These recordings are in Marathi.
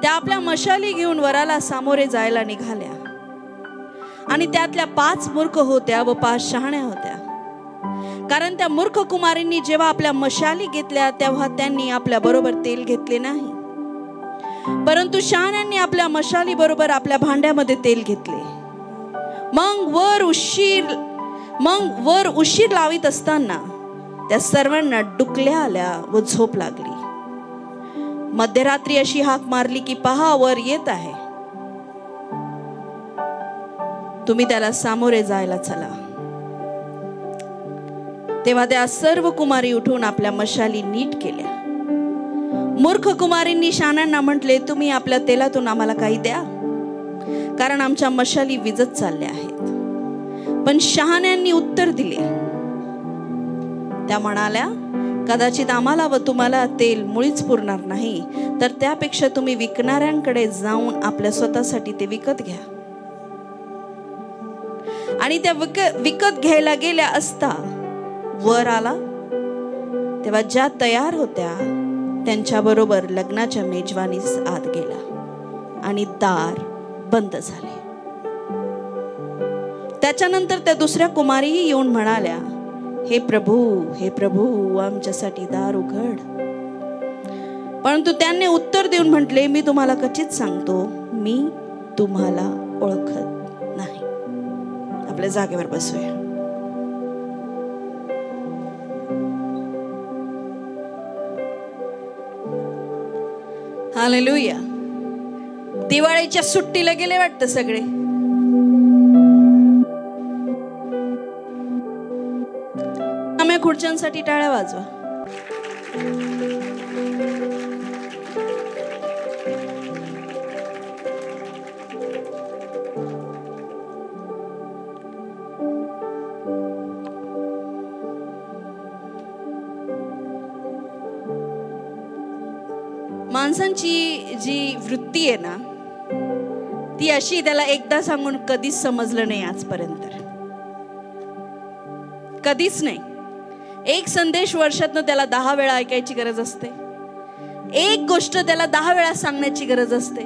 त्या आपल्या मशाली घेऊन वराला सामोरे जायला निघाल्या. आणि त्यातल्या 5 मूर्ख होत्या व 5 शहाण्या होत्या. कारण त्या मूर्ख कुमारींनी जेव्हा आपल्या मशाली घेतल्या तेव्हा त्यांनी आपल्या बरोबर तेल घेतले नाही, परंतु शहाण्यांनी आपल्या मशाली बरोबर आपल्या भांड्यामध्ये तेल घेतले. मग वर उशीर लावित असताना त्या सर्वांना डुकल्या आल्या व झोप लागली. मध्यरात्री अशी हाक मारली की पहा, वर येत आहे, तुम्ही त्याला सामोरे जायला चला. तेव्हा त्या सर्व कुमारी उठून आपल्या मशाली नीट केल्या. मूर्ख कुमारींनी शहाण्यांना म्हटले, तुम्ही आपल्या तेलातून आम्हाला काही द्या, कारण आमच्या मशाली विझत चालल्या आहेत. पण शहाण्यांनी उत्तर दिले. त्या म्हणाल्या, कदाचित आम्हाला व तुम्हाला तेल मुळीच पुरणार नाही, तर त्यापेक्षा तुम्ही विकणाऱ्यांकडे जाऊन आपल्या स्वतःसाठी ते विकत घ्या. आणि त्या विकत घ्यायला गेल्या असता वर आला. तेव्हा ज्या तयार होत्या त्यांच्या बरोबर लग्नाच्या मेजवानीस आत गेला आणि दार बंद झाले. त्याच्यानंतर त्या दुसऱ्या कुमारीही येऊन म्हणाल्या, हे प्रभू, आमच्यासाठी दार उघड. परंतु त्यांनी उत्तर देऊन म्हटले, मी तुम्हाला कचित सांगतो, मी तुम्हाला ओळखत नाही. आपल्या जागेवर बसूया. हालेलुया. दिवाळीच्या सुट्टीला गेले वाटतं सगळे. आम्ही खुर्च्यांसाठी टाळ्या वाजवा. माणसांची जी वृत्ती आहे ना, ती अशी, त्याला एकदा सांगून कधीच समजलं नाही आजपर्यंत, कधीच नाही. एक संदेश वर्षातनं त्याला 10 वेळा ऐकायची गरज असते. एक गोष्ट त्याला 10 वेळा सांगण्याची गरज असते.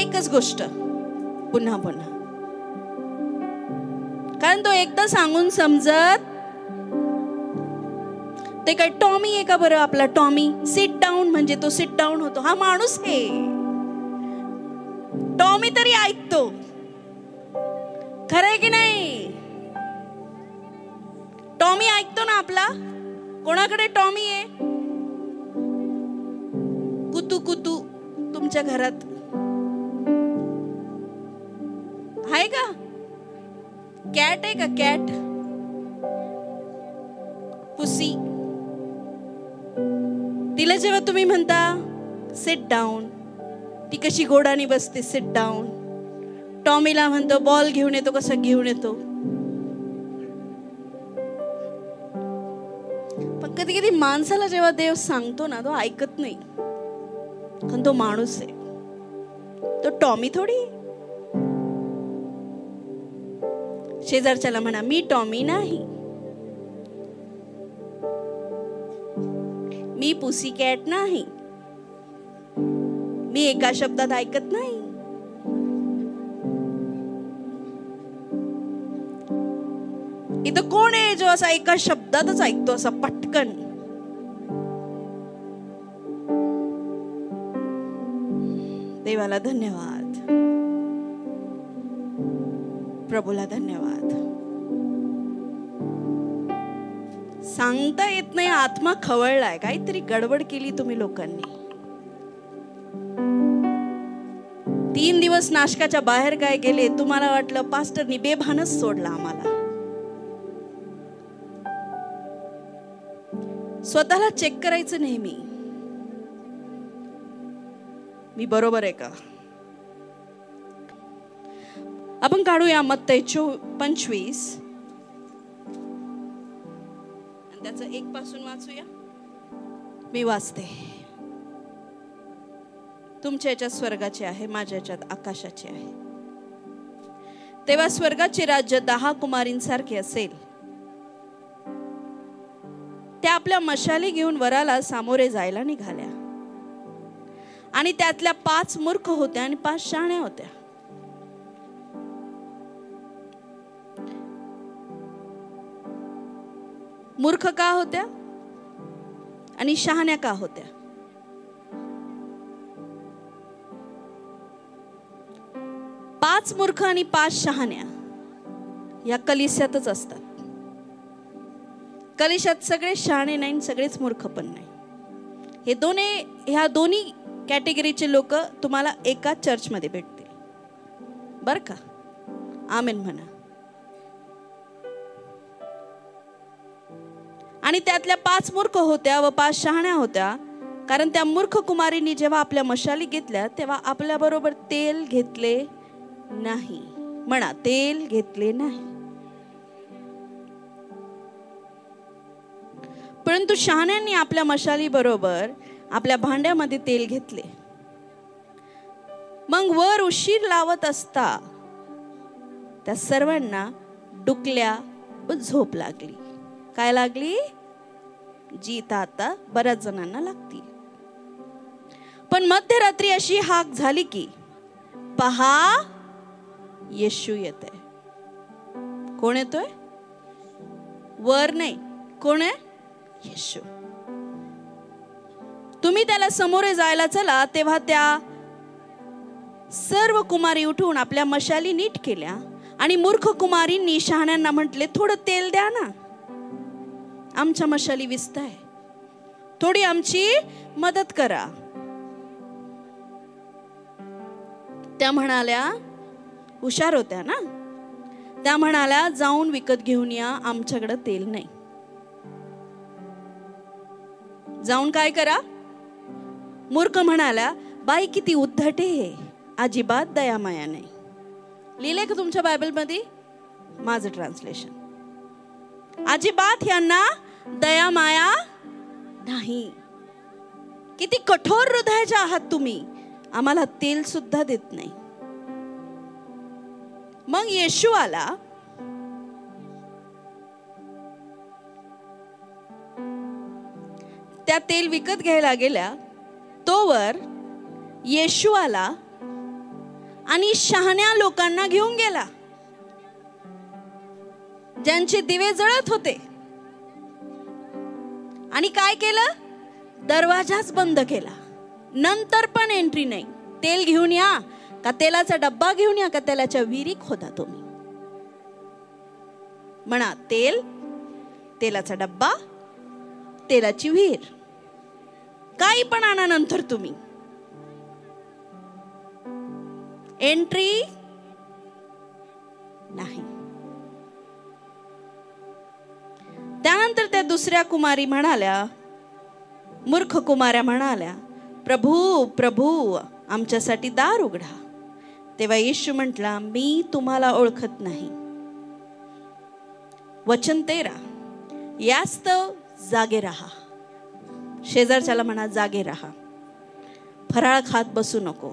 एकच गोष्ट पुन्हा पुन्हा, कारण तो एकदा सांगून समजत. ते काय टॉमी आहे का बरं? आपला टॉमी सिट डाऊन म्हणजे तो सिट डाऊन होतो. हा माणूस आहे. टॉमी तरी ऐकतो, खरंय की नाही? टॉमी ऐकतो ना आपला. कोणाकडे टॉमी आहे? कुतू कुतू तुमच्या घरात आहे का? कॅट आहे का? Cat, pussy. तिला जेव्हा तुम्ही म्हणता सिट डाऊन, ती कशी गोडानी बसते सिट डाऊन. टॉमीला म्हणतो बॉल घेऊन येतो, कसा घेऊन येतो. पण कधी कधी माणसाला जेव्हा देव सांगतो ना, तो ऐकत नाही, कारण तो माणूस आहे. तो टॉमी थोडी. शेजारच्याला म्हणा, मी टॉमी नाही, मी पुसी कॅट नाही, मी एका शब्दात ऐकत नाही. इथं कोण आहे जो असा एका शब्दातच ऐकतो, असा पटकन? देवाला धन्यवाद, प्रभूला धन्यवाद. सांगता येत नाही, आत्मा खवळलाय. काहीतरी गडबड केली तुम्ही लोकांनी. 3 दिवस नाशकाच्या बाहेर काय गेले, तुम्हाला वाटलं पास्टरनी बेभानच सोडला आम्हाला. स्वतःला चेक करायचं नेहमी, मी बरोबर आहे का? आपण काढूया मत्तई 25 आणि त्याचं 1 पासून वाचूया. मी वाचते. तुमच्या याच्यात स्वर्गाचे आहे, माझ्या याच्यात आकाशाचे आहे. तेव्हा स्वर्गाचे राज्य 10 कुमारींसारखे असेल. त्या आपल्या मशाली घेऊन वराला सामोरे जायला निघाल्या. आणि त्यातल्या 5 मूर्ख होत्या आणि 5 शहाण्या होत्या. मूर्ख का होत्या आणि शहाण्या का होत्या? पाच मूर्ख आणि 5 शहाण्या या कलिस्यातच असतात. कलिस्यात सगळे शहाणे नाही, सगळेच मूर्ख पण नाही. ह्या दोन्ही कॅटेगरीचे लोक तुम्हाला एका चर्चमध्ये भेटतील, बर का? आमेन म्हणा. आणि त्यातल्या 5 मूर्ख होत्या व 5 शहाण्या होत्या, कारण त्या मूर्ख कुमारींनी जेव्हा आपल्या मशाली घेतल्या तेव्हा आपल्या बरोबर तेल घेतले नाही. म्हणा, तेल घेतले नाही. परंतु शहाण्यांनी आपल्या मशाली बरोबर आपल्या भांड्यामध्ये तेल घेतले. मग वर उशीर लावत असता त्या सर्वांना डुकल्या व झोप लागली. काय लागली? जी आता बऱ्याच जणांना लागती. पण मध्यरात्री अशी हाक झाली की पहा, येशू येतोय. कोण येतोय? वर नाही, कोण आहे? येशू. तुम्ही त्याला समोरे जायला चला. तेव्हा त्या सर्व कुमारी उठून आपल्या मशाली नीट केल्या आणि मूर्ख कुमारींनी शहाण्यांना म्हटले, थोडं तेल द्या ना, आमच्या मशाली विझताय, थोडी आमची मदत करा. त्या म्हणाल्या, हुशार होत्या ना, त्या म्हणाल्या, जाऊन विकत घेऊन या, आमच्याकडे तेल नाही. जाऊन काय करा? मूर्ख म्हणाल्या, बाई किती उद्धट आहे, अजिबात दयामाया नाही. लिहिलंय का तुमच्या बायबल मध्ये? माझं ट्रान्सलेशन. अजिबात यांना दयामाया नाही. किती कठोर हृदयाचे आहात तुम्ही, आम्हाला तेल सुद्धा देत नाही. मग येशू आला. त्या तेल विकत घ्यायला गेल्या. तोवर येशू आला आणि शहाण्या लोकांना घेऊन गेला, ज्यांचे दिवे जळत होते. आणि काय केलं? दरवाजाच बंद केला. नंतर पण एंट्री नाही. तेल घेऊन या का तेलाचा डब्बा घेऊन या का तेलाच्या विहिरी खोदा तुम्ही. म्हणा, तेल, तेलाचा डब्बा, तेलाची विहीर, काही पण आणा नंतर तुम्ही. एंट्री नाही. त्यानंतर त्या दुसऱ्या कुमारी म्हणाल्या, मूर्ख कुमाऱ्या म्हणाल्या, प्रभू प्रभू, आमच्यासाठी दार उघडा. तेव्हा येशू म्हटला, मी तुम्हाला ओळखत नाही. वचन 13, यास्तव जागे राहा. शेजारच्याला म्हणा, जागे राहा. फराळ खात बसू नको,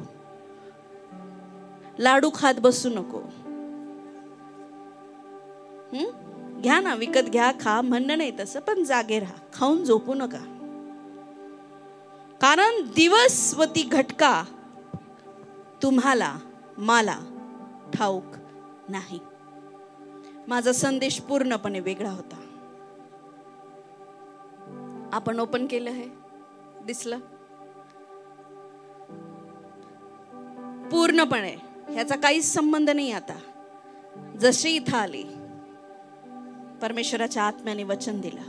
लाडू खात बसू नको. घ्या ना, विकत घ्या, खा, म्हणणं नाही तसं, पण जागे राहा. खाऊन झोपू नका, कारण दिवस व ती घटका तुम्हाला मला ठाऊक नाही. माझा संदेश पूर्णपणे वेगळा होता. आपण ओपन केलं आहे, दिसलं पूर्णपणे. ह्याचा काहीच संबंध नाही. आता जशी इथं आली, परमेश्वराच्या आत्म्याने वचन दिलं,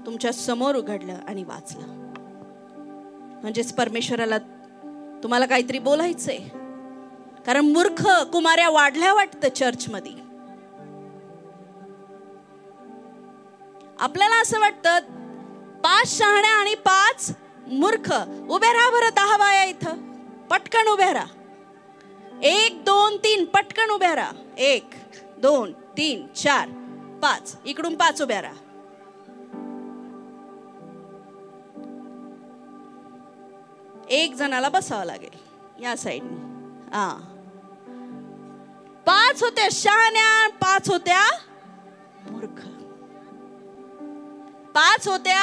तुमच्या समोर उघडलं आणि वाचलं. म्हणजेच परमेश्वराला तुम्हाला काहीतरी बोलायचंय. कारण मूर्ख कुमाऱ्या वाढल्या वाटतं चर्च मध्ये. आपल्याला असं वाटतं 5 शहाण्या आणि 5 मूर्ख. उभे राहा बरं, 10 बाया इथं, पटकन उभ्या राहा. 1 2 3 पटकन उभ्या राहा. 1 2 3 4 5, इकडून 5 उभ्या राहा. एक जणाला बसावं लागेल या साईडने. 5 होत्या शहाण्या, 5 होत्या मूर्ख. 5 होत्या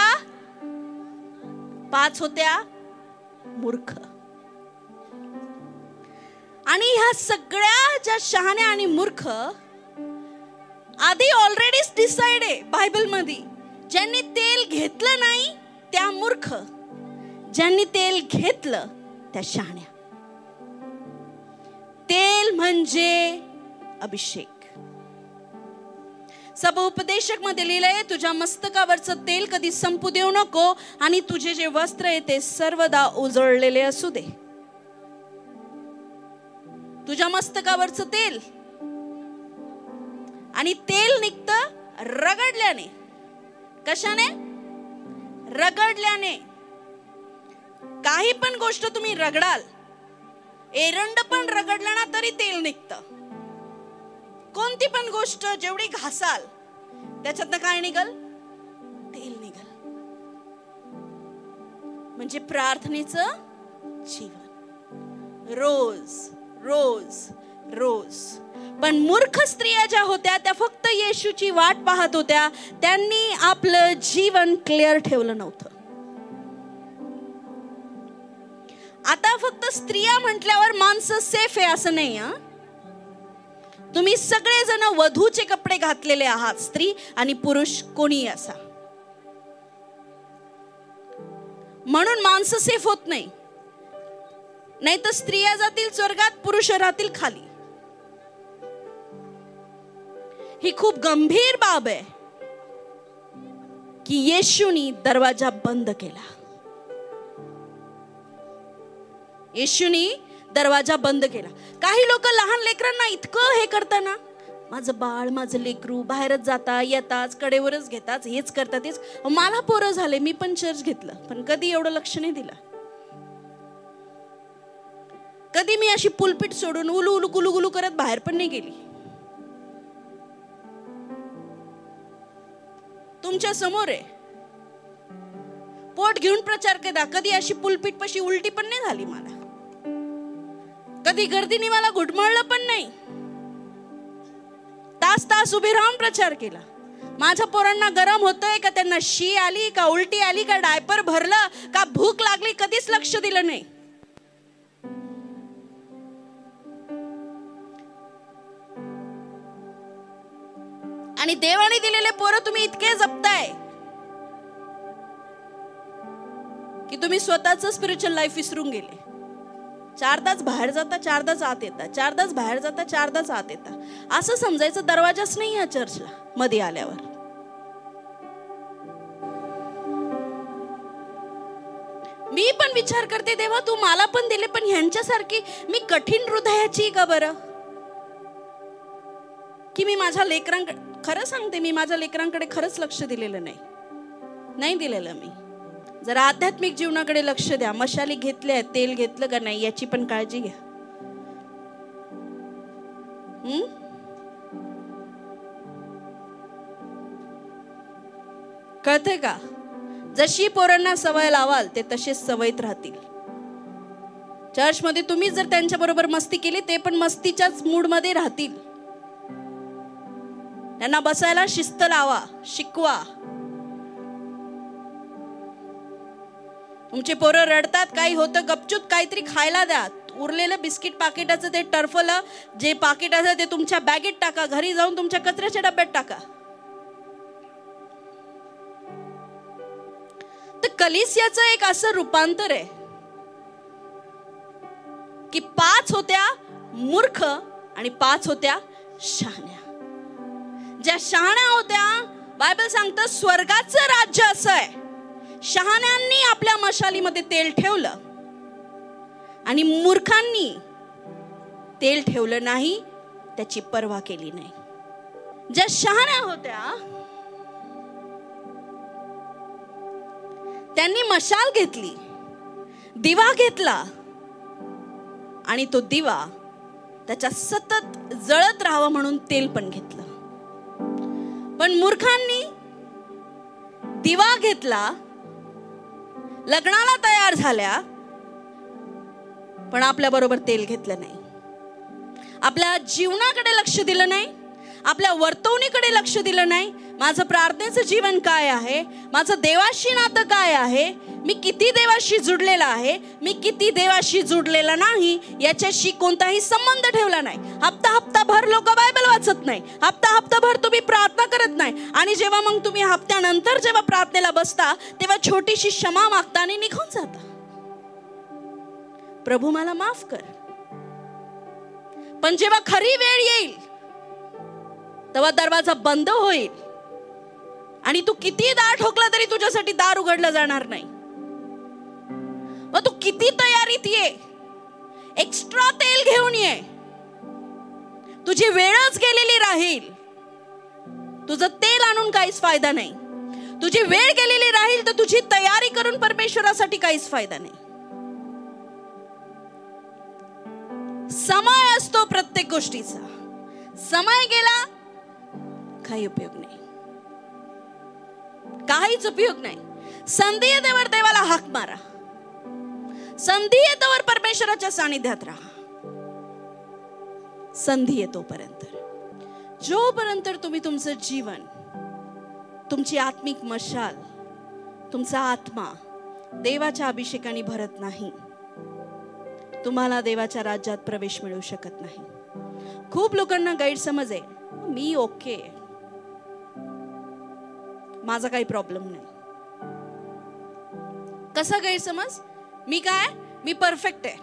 मूर्ख. आणि ह्या सगळ्या ज्या शहाण्या आणि मूर्ख आधी ऑलरेडीच डिसाइड आहे बायबल मध्ये. ज्यांनी तेल घेतलं नाही त्या मूर्ख, ज्यांनी तेल घेतलं त्या शहाण्या. तेल म्हणजे अभिषेक. सबोपदेशक मध्ये लिहिलंय, तुझ्या मस्तकावरचं तेल कधी संपू देऊ नको आणि तुझे जे वस्त्र आहे ते सर्वदा उजळलेले असू दे. तुझ्या मस्तकावरचं तेल, आणि तेल निघतं रगडल्याने. कशाने? रगडल्याने. काही पण गोष्ट तुम्ही रगडाल, एरंड पण रगडलं ना तरी तेल निघतं. कोणती पण गोष्ट जेवढी घासाल त्याच्यातनं काय निघल? तेल निघल. म्हणजे प्रार्थनेचं जीवन रोज रोज रोज. पण मूर्ख स्त्रिया ज्या होत्या त्या फक्त येशूची वाट पाहत होत्या. त्यांनी आपलं जीवन क्लिअर ठेवलं नव्हतं. आता फक्त स्त्रिया म्हटल्यावर माणसं सेफ आहे असं नाही. तुम्ही सगळेजण वधूचे कपडे घातलेले आहात, स्त्री आणि पुरुष कोणी असा. म्हणून माणसं सेफ होत नाही. नाही तर स्त्रिया जातील स्वर्गात, पुरुष राहतील खाली. ही खूप गंभीर बाब आहे की येशूनी दरवाजा बंद केला. येशूनी दरवाजा बंद केला. काही लोक लहान लेकरांना इतकं हे करताना, माझं बाळ, माझं लेकरू बाहेरच जाता येताच कडेवरच घेताच, हेच करतात, हेच. मला पोरं झाले, मी पण चर्च घेतलं, पण कधी एवढं लक्ष नाही दिलं. कधी मी अशी पुलपीट सोडून उलू उलू गुलू गुलू करत बाहेर पण नाही गेली. तुमच्या समोर आहे, पोट घेऊन प्रचार केला. कधी अशी पुलपीट पशी उलटी पण नाही झाली मला. कधी गर्दीने मला घुटमळलं पण नाही. तास तास उभे राहून प्रचार केला. माझ्या पोरांना गरम होतंय का, त्यांना शी आली का, उलटी आली का, डायपर भरलं का, भूक लागली, कधीच लक्ष दिलं नाही. आणि देवाने दिलेले पोरं तुम्ही इतके जपताय की तुम्ही स्वतःच स्पिरिच्युअल लाईफ विसरून गेले. 4 तास बाहेर जाता, 4 तास आत येता, 4 तास बाहेर जाता, 4 तास आत येता. असं समजायचं दरवाजाच नाही या चर्चला मध्ये आल्यावर. मी पण विचार करते, देवा तू मला पण दिले, पण ह्यांच्यासारखी मी कठीण हृदयाची का बरं, की मी माझ्या लेकरांकडे, खरं सांगते मी माझ्या लेकरांकडे खरंच लक्ष दिलेलं नाही दिलेलं. मी जरा आध्यात्मिक जीवनाकडे लक्ष द्या. मशाली घेतल्या, तेल घेतलं का नाही याची पण काळजी घ्या. कळतंय का? जशी पोरांना सवय लावाल ते तसेच सवयीत राहतील. चर्च मध्ये तुम्ही जर त्यांच्या बरोबर मस्ती केली, ते पण मस्तीच्याच मूड मध्ये राहतील. त्यांना बसायला शिस्त लावा, शिकवा. तुमचे पोरं रडतात, काही होतं, गपचूप काहीतरी खायला द्या. उरलेलं बिस्किट पाकिटाचं ते टर्फलं जे पाकिट असं ते तुमच्या बॅगेत टाका. घरी जाऊन तुमच्या कचऱ्याच्या डब्यात टाका. तर कलिसियाचं एक असं रूपांतर आहे की 5 होत्या मूर्ख आणि 5 होत्या शहाण्या. ज्या शहाण्या होत्या, बायबल सांगतं स्वर्गाचं राज्य असं आहे, शहाण्यांनी आपल्या मशालीमध्ये तेल ठेवलं आणि मूर्खांनी तेल ठेवलं नाही, त्याची पर्वा केली नाही. ज्या शहाण्या होत्या त्यांनी मशाल घेतली, दिवा घेतला आणि तो दिवा त्याच्या सतत जळत राहावं म्हणून तेल पण घेतलं. पण मूर्खांनी दिवा घेतला, लग्नाला तयार झाल्या, पण आपल्या बरोबर तेल घेतलं नाही. आपल्या जीवनाकडे लक्ष दिलं नाही, आपल्या वर्तवणुकीकडे लक्ष दिलं नाही. माझं प्रार्थनेचं जीवन काय आहे, माझं देवाशी नातं काय आहे, मी किती देवाशी जुडलेला आहे, मी किती देवाशी जुडलेला नाही याच्याशी कोणताही संबंध ठेवला नाही. हप्ताभर लोक बायबल वाचत नाही, हप्ताभर तुम्ही प्रार्थना करत नाही, आणि जेव्हा मग तुम्ही हप्त्यानंतर जेव्हा प्रार्थनेला बसता तेव्हा छोटीशी क्षमा मागता आणि निघून जाता. प्रभू मला माफ कर. पण जेव्हा खरी वेळ येईल तेव्हा दरवाजा बंद होईल आणि तू किती दार ठोकला तरी तुझ्यासाठी दार उघडलं जाणार नाही. मग तू किती तयारीत ये, एक्स्ट्रा तेल घेऊन ये, तुझी वेळच गेलेली राहील. तुझं तेल आणून काहीच फायदा नाही. तुझी वेळ गेलेली राहील तर तुझी तयारी करून परमेश्वरासाठी काहीच फायदा नाही. समय असतो प्रत्येक गोष्टीचा. समय गेला काही उपयोग नाही, काहीच उपयोग नाही. संधी येतेवर देवाला हाक मारा, संधी येतोवर परमेश्वराच्या सानिध्यात राहा. संधी येतोपर्यंत, जोपर्यंत तुम्ही तुमचं जीवन, तुमची आत्मिक मशाल, तुमचा आत्मा देवाच्या अभिषेकाने भरत नाही, तुम्हाला देवाच्या राज्यात प्रवेश मिळू शकत नाही. खूप लोकांना गैरसमज आहे, मी ओके, माझा काही प्रॉब्लेम नाही. कसा गैरसमज? मी परफेक्ट आहे,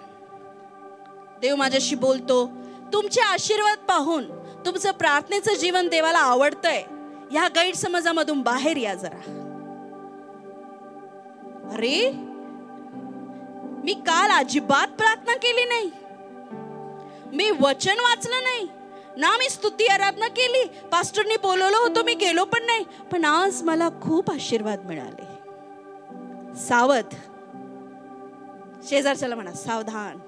देव माझ्याशी बोलतो. तुमचे आशीर्वाद पाहून तुमचं प्रार्थनेचं जीवन देवाला आवडतंय, ह्या गैरसमजामधून बाहेर या जरा. अरे, मी काल अजिबात प्रार्थना केली नाही, मी वचन वाचलं नाही ना, मी स्तुती आराधना केली, पास्टरनी बोलवलं होतं मी गेलो पण नाही, पण आज मला खूप आशीर्वाद मिळाले. सावध. शेजारच्याला म्हणा, सावधान.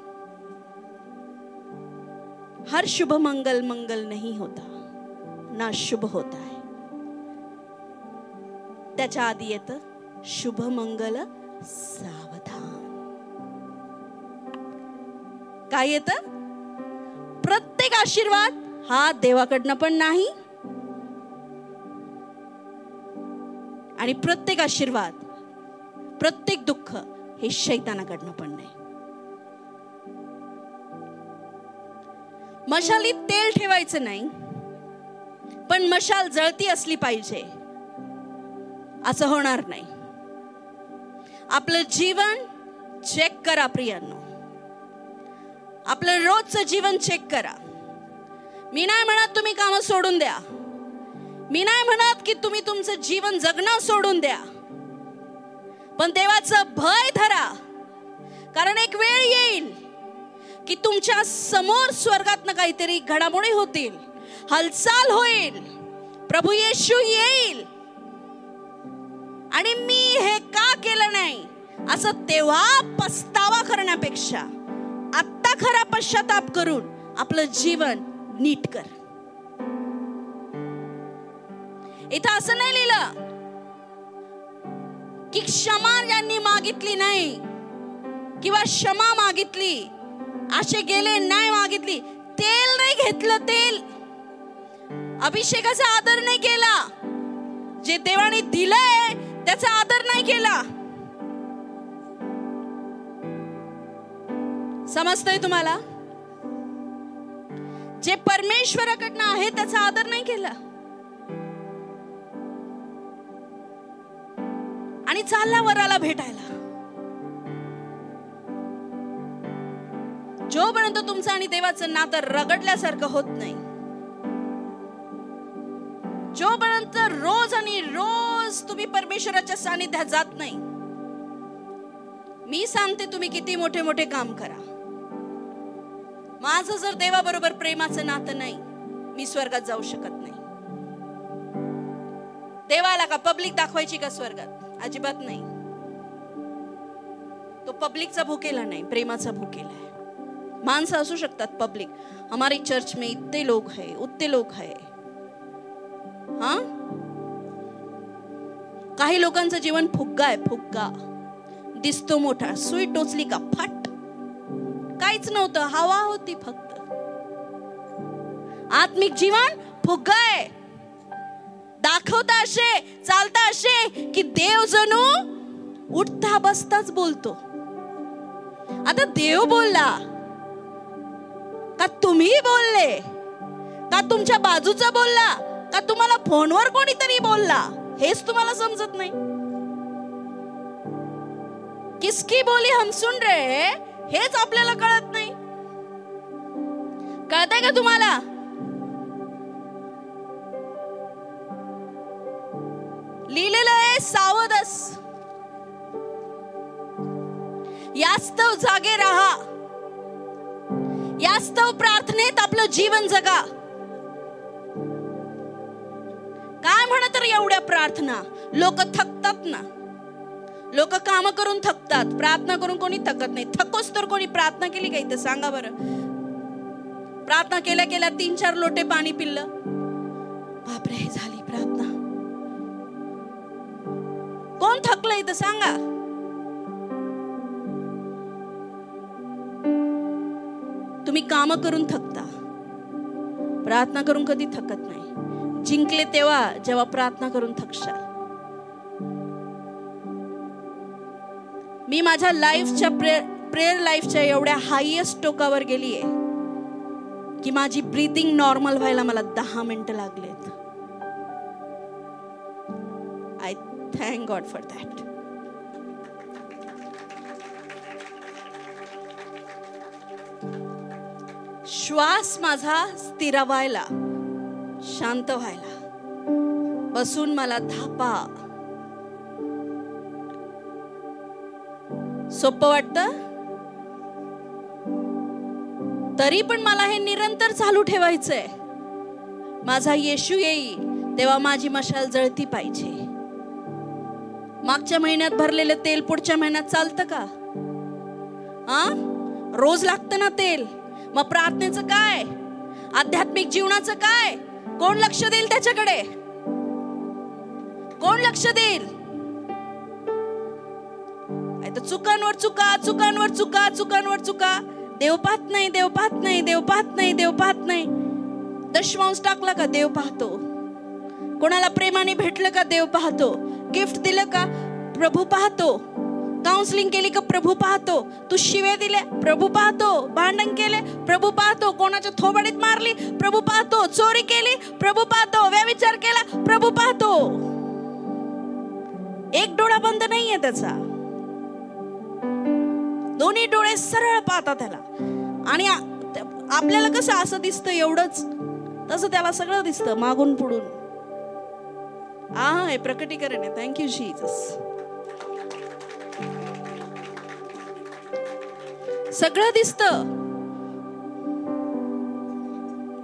हर शुभ मंगल मंगल नहीं होता, ना शुभ होता है. त्याच्या आधी येतं शुभ मंगल सावधान. काय येतं? प्रत्येक आशीर्वाद हा देवाकडनं पण नाही, आणि प्रत्येक आशीर्वाद, प्रत्येक दुःख हे शैतानाकडनं पण नाही. मशालीत तेल ठेवायचं नाही, पण मशाल जळती असली पाहिजे. असं होणार नाही. आपलं जीवन चेक करा प्रियांनो, आपलं रोजचं जीवन चेक करा. मी नाही म्हणत तुम्ही कामं सोडून द्या, मी नाही म्हणत की तुम्ही तुमचं जीवन जगणं सोडून द्या, पण देवाचं भय धरा. कारण एक वेळ येईल की तुमच्या समोर स्वर्गातनं काहीतरी घडामोडी होतील, हालचाल होईल, प्रभू येशू येईल, आणि मी हे का केलं नाही असं तेव्हा पस्तावा करण्यापेक्षा आत्ता खरा पश्चाताप करून आपलं जीवन नीट कर. इथं असं नाही लिहिलं की क्षमा ज्यांनी मागितली नाही किंवा क्षमा मागितली, असे गेले नाही मागितली, तेल नाही घेतलं, तेल अभिषेकाचा आदर नाही केला, जे देवाने दिलंय त्याचा आदर नाही केला. समजतंय तुम्हाला? जे परमेश्वराकडनं आहे त्याचा आदर नाही केला आणि चालला वराला भेटायला. जोपर्यंत तुमचं आणि देवाचं नातं रगडल्यासारखं होत नाही, जोपर्यंत रोज आणि रोज तुम्ही परमेश्वराच्या सानिध्यात जात नाही, मी सांगते तुम्ही किती मोठे मोठे काम करा, माझं जर देवाबरोबर प्रेमाचं नातं नाही, मी स्वर्गात जाऊ शकत नाही. देवाला का पब्लिक दाखवायची का स्वर्गात? अजिबात नाही. तो पब्लिकचा भूकेला नाही, प्रेमाचा भूकेला आहे. माणसं असू शकतात पब्लिक, हमारी चर्च में इतने लोग हैं, उतने लोग हैं. हा, काही लोकांचं जीवन फुग्गा आहे, फुग्गा दिसतो मोठा, सुई टोचली का फट, काहीच नव्हतं, हवा होती फक्त. आत्मिक जीवन फुग्गा आहे. दाखवता असे, चालता असे की देव जणू उठता बसताच बोलतो. आता देव बोलला का तुम्ही बोलले का तुमच्या बाजूचा बोलला का तुम्हाला फोनवर कोणीतरी बोलला हेच तुम्हाला समजत नाही. किसकी बोली हम सुन रहे हैं हेच आपल्याला कळत नाही. कळतंय का तुम्हाला? लिहिलेलं आहे सावधस, यास्तव जागे राहा, यास्तव प्रार्थनेत आपलं जीवन जगा. काय म्हणत तर एवढ्या प्रार्थना? लोक थकतात ना, लोक काम करून थकतात, प्रार्थना करून कोणी थकत नाही. थकोस तर कोणी प्रार्थना केली का इथं? सांगा बरं. प्रार्थना केल्या केल्या 3-4 लोटे पाणी पिल्लं, बापरे झाली प्रार्थना. कोण थकलं इथं सांगा? तुम्ही काम करून थकता, प्रार्थना करून कधी थकत नाही. जिंकले तेव्हा जेव्हा प्रार्थना करून थकशाल. मी माझ्या लाईफच्या प्रेयर लाईफच्या एवढ्या हायेस्ट टोकावर गेलीये की माझी ब्रीथिंग नॉर्मल व्हायला मला 10 मिनिटं लागलेत. I thank God for that. श्वास माझा स्थिरावायला, शांत व्हायला, बसून मला धापा. सोपं वाटतं? तरी पण मला हे निरंतर चालू ठेवायचंय. माझा येशू येईल तेव्हा माझी मशाल जळती पाहिजे. मागच्या महिन्यात भरलेलं तेल पुढच्या महिन्यात चालतं का? रोज लागतं ना तेल. मग प्रार्थनेचं काय? आध्यात्मिक जीवनाचं काय? कोण लक्ष देईल त्याच्याकडे? कोण लक्ष देईल? चुकांवर चुका, चुकांवर चुका, चुकांवर चुका. देव पाहत नाही, देव पाहत नाही, देव पाहत नाही, देव पाहत नाही. दशमांश टाकला का देव पाहतो. कोणाला प्रेमाने भेटलं का देव पाहतो. गिफ्ट दिलं का प्रभू पाहतो. काउन्सिलिंग केली का प्रभू पाहतो. तू शिवे दिले प्रभू पाहतो. भांडण केले प्रभू पाहतो. कोणाच्या थोबाडीत मारली प्रभू पाहतो. चोरी केली प्रभू पाहतो. व्यभिचार केला प्रभू पाहतो. एक डोळा बंद नाहीये त्याचा, दोन्ही डोळे सरळ पाहतात त्याला. आणि आपल्याला कसं असं दिसतं एवढंच, तसं त्याला सगळं दिसतं मागून पुढून. हे प्रकटीकरण आहे. Thank you Jesus. सगळं दिसतं.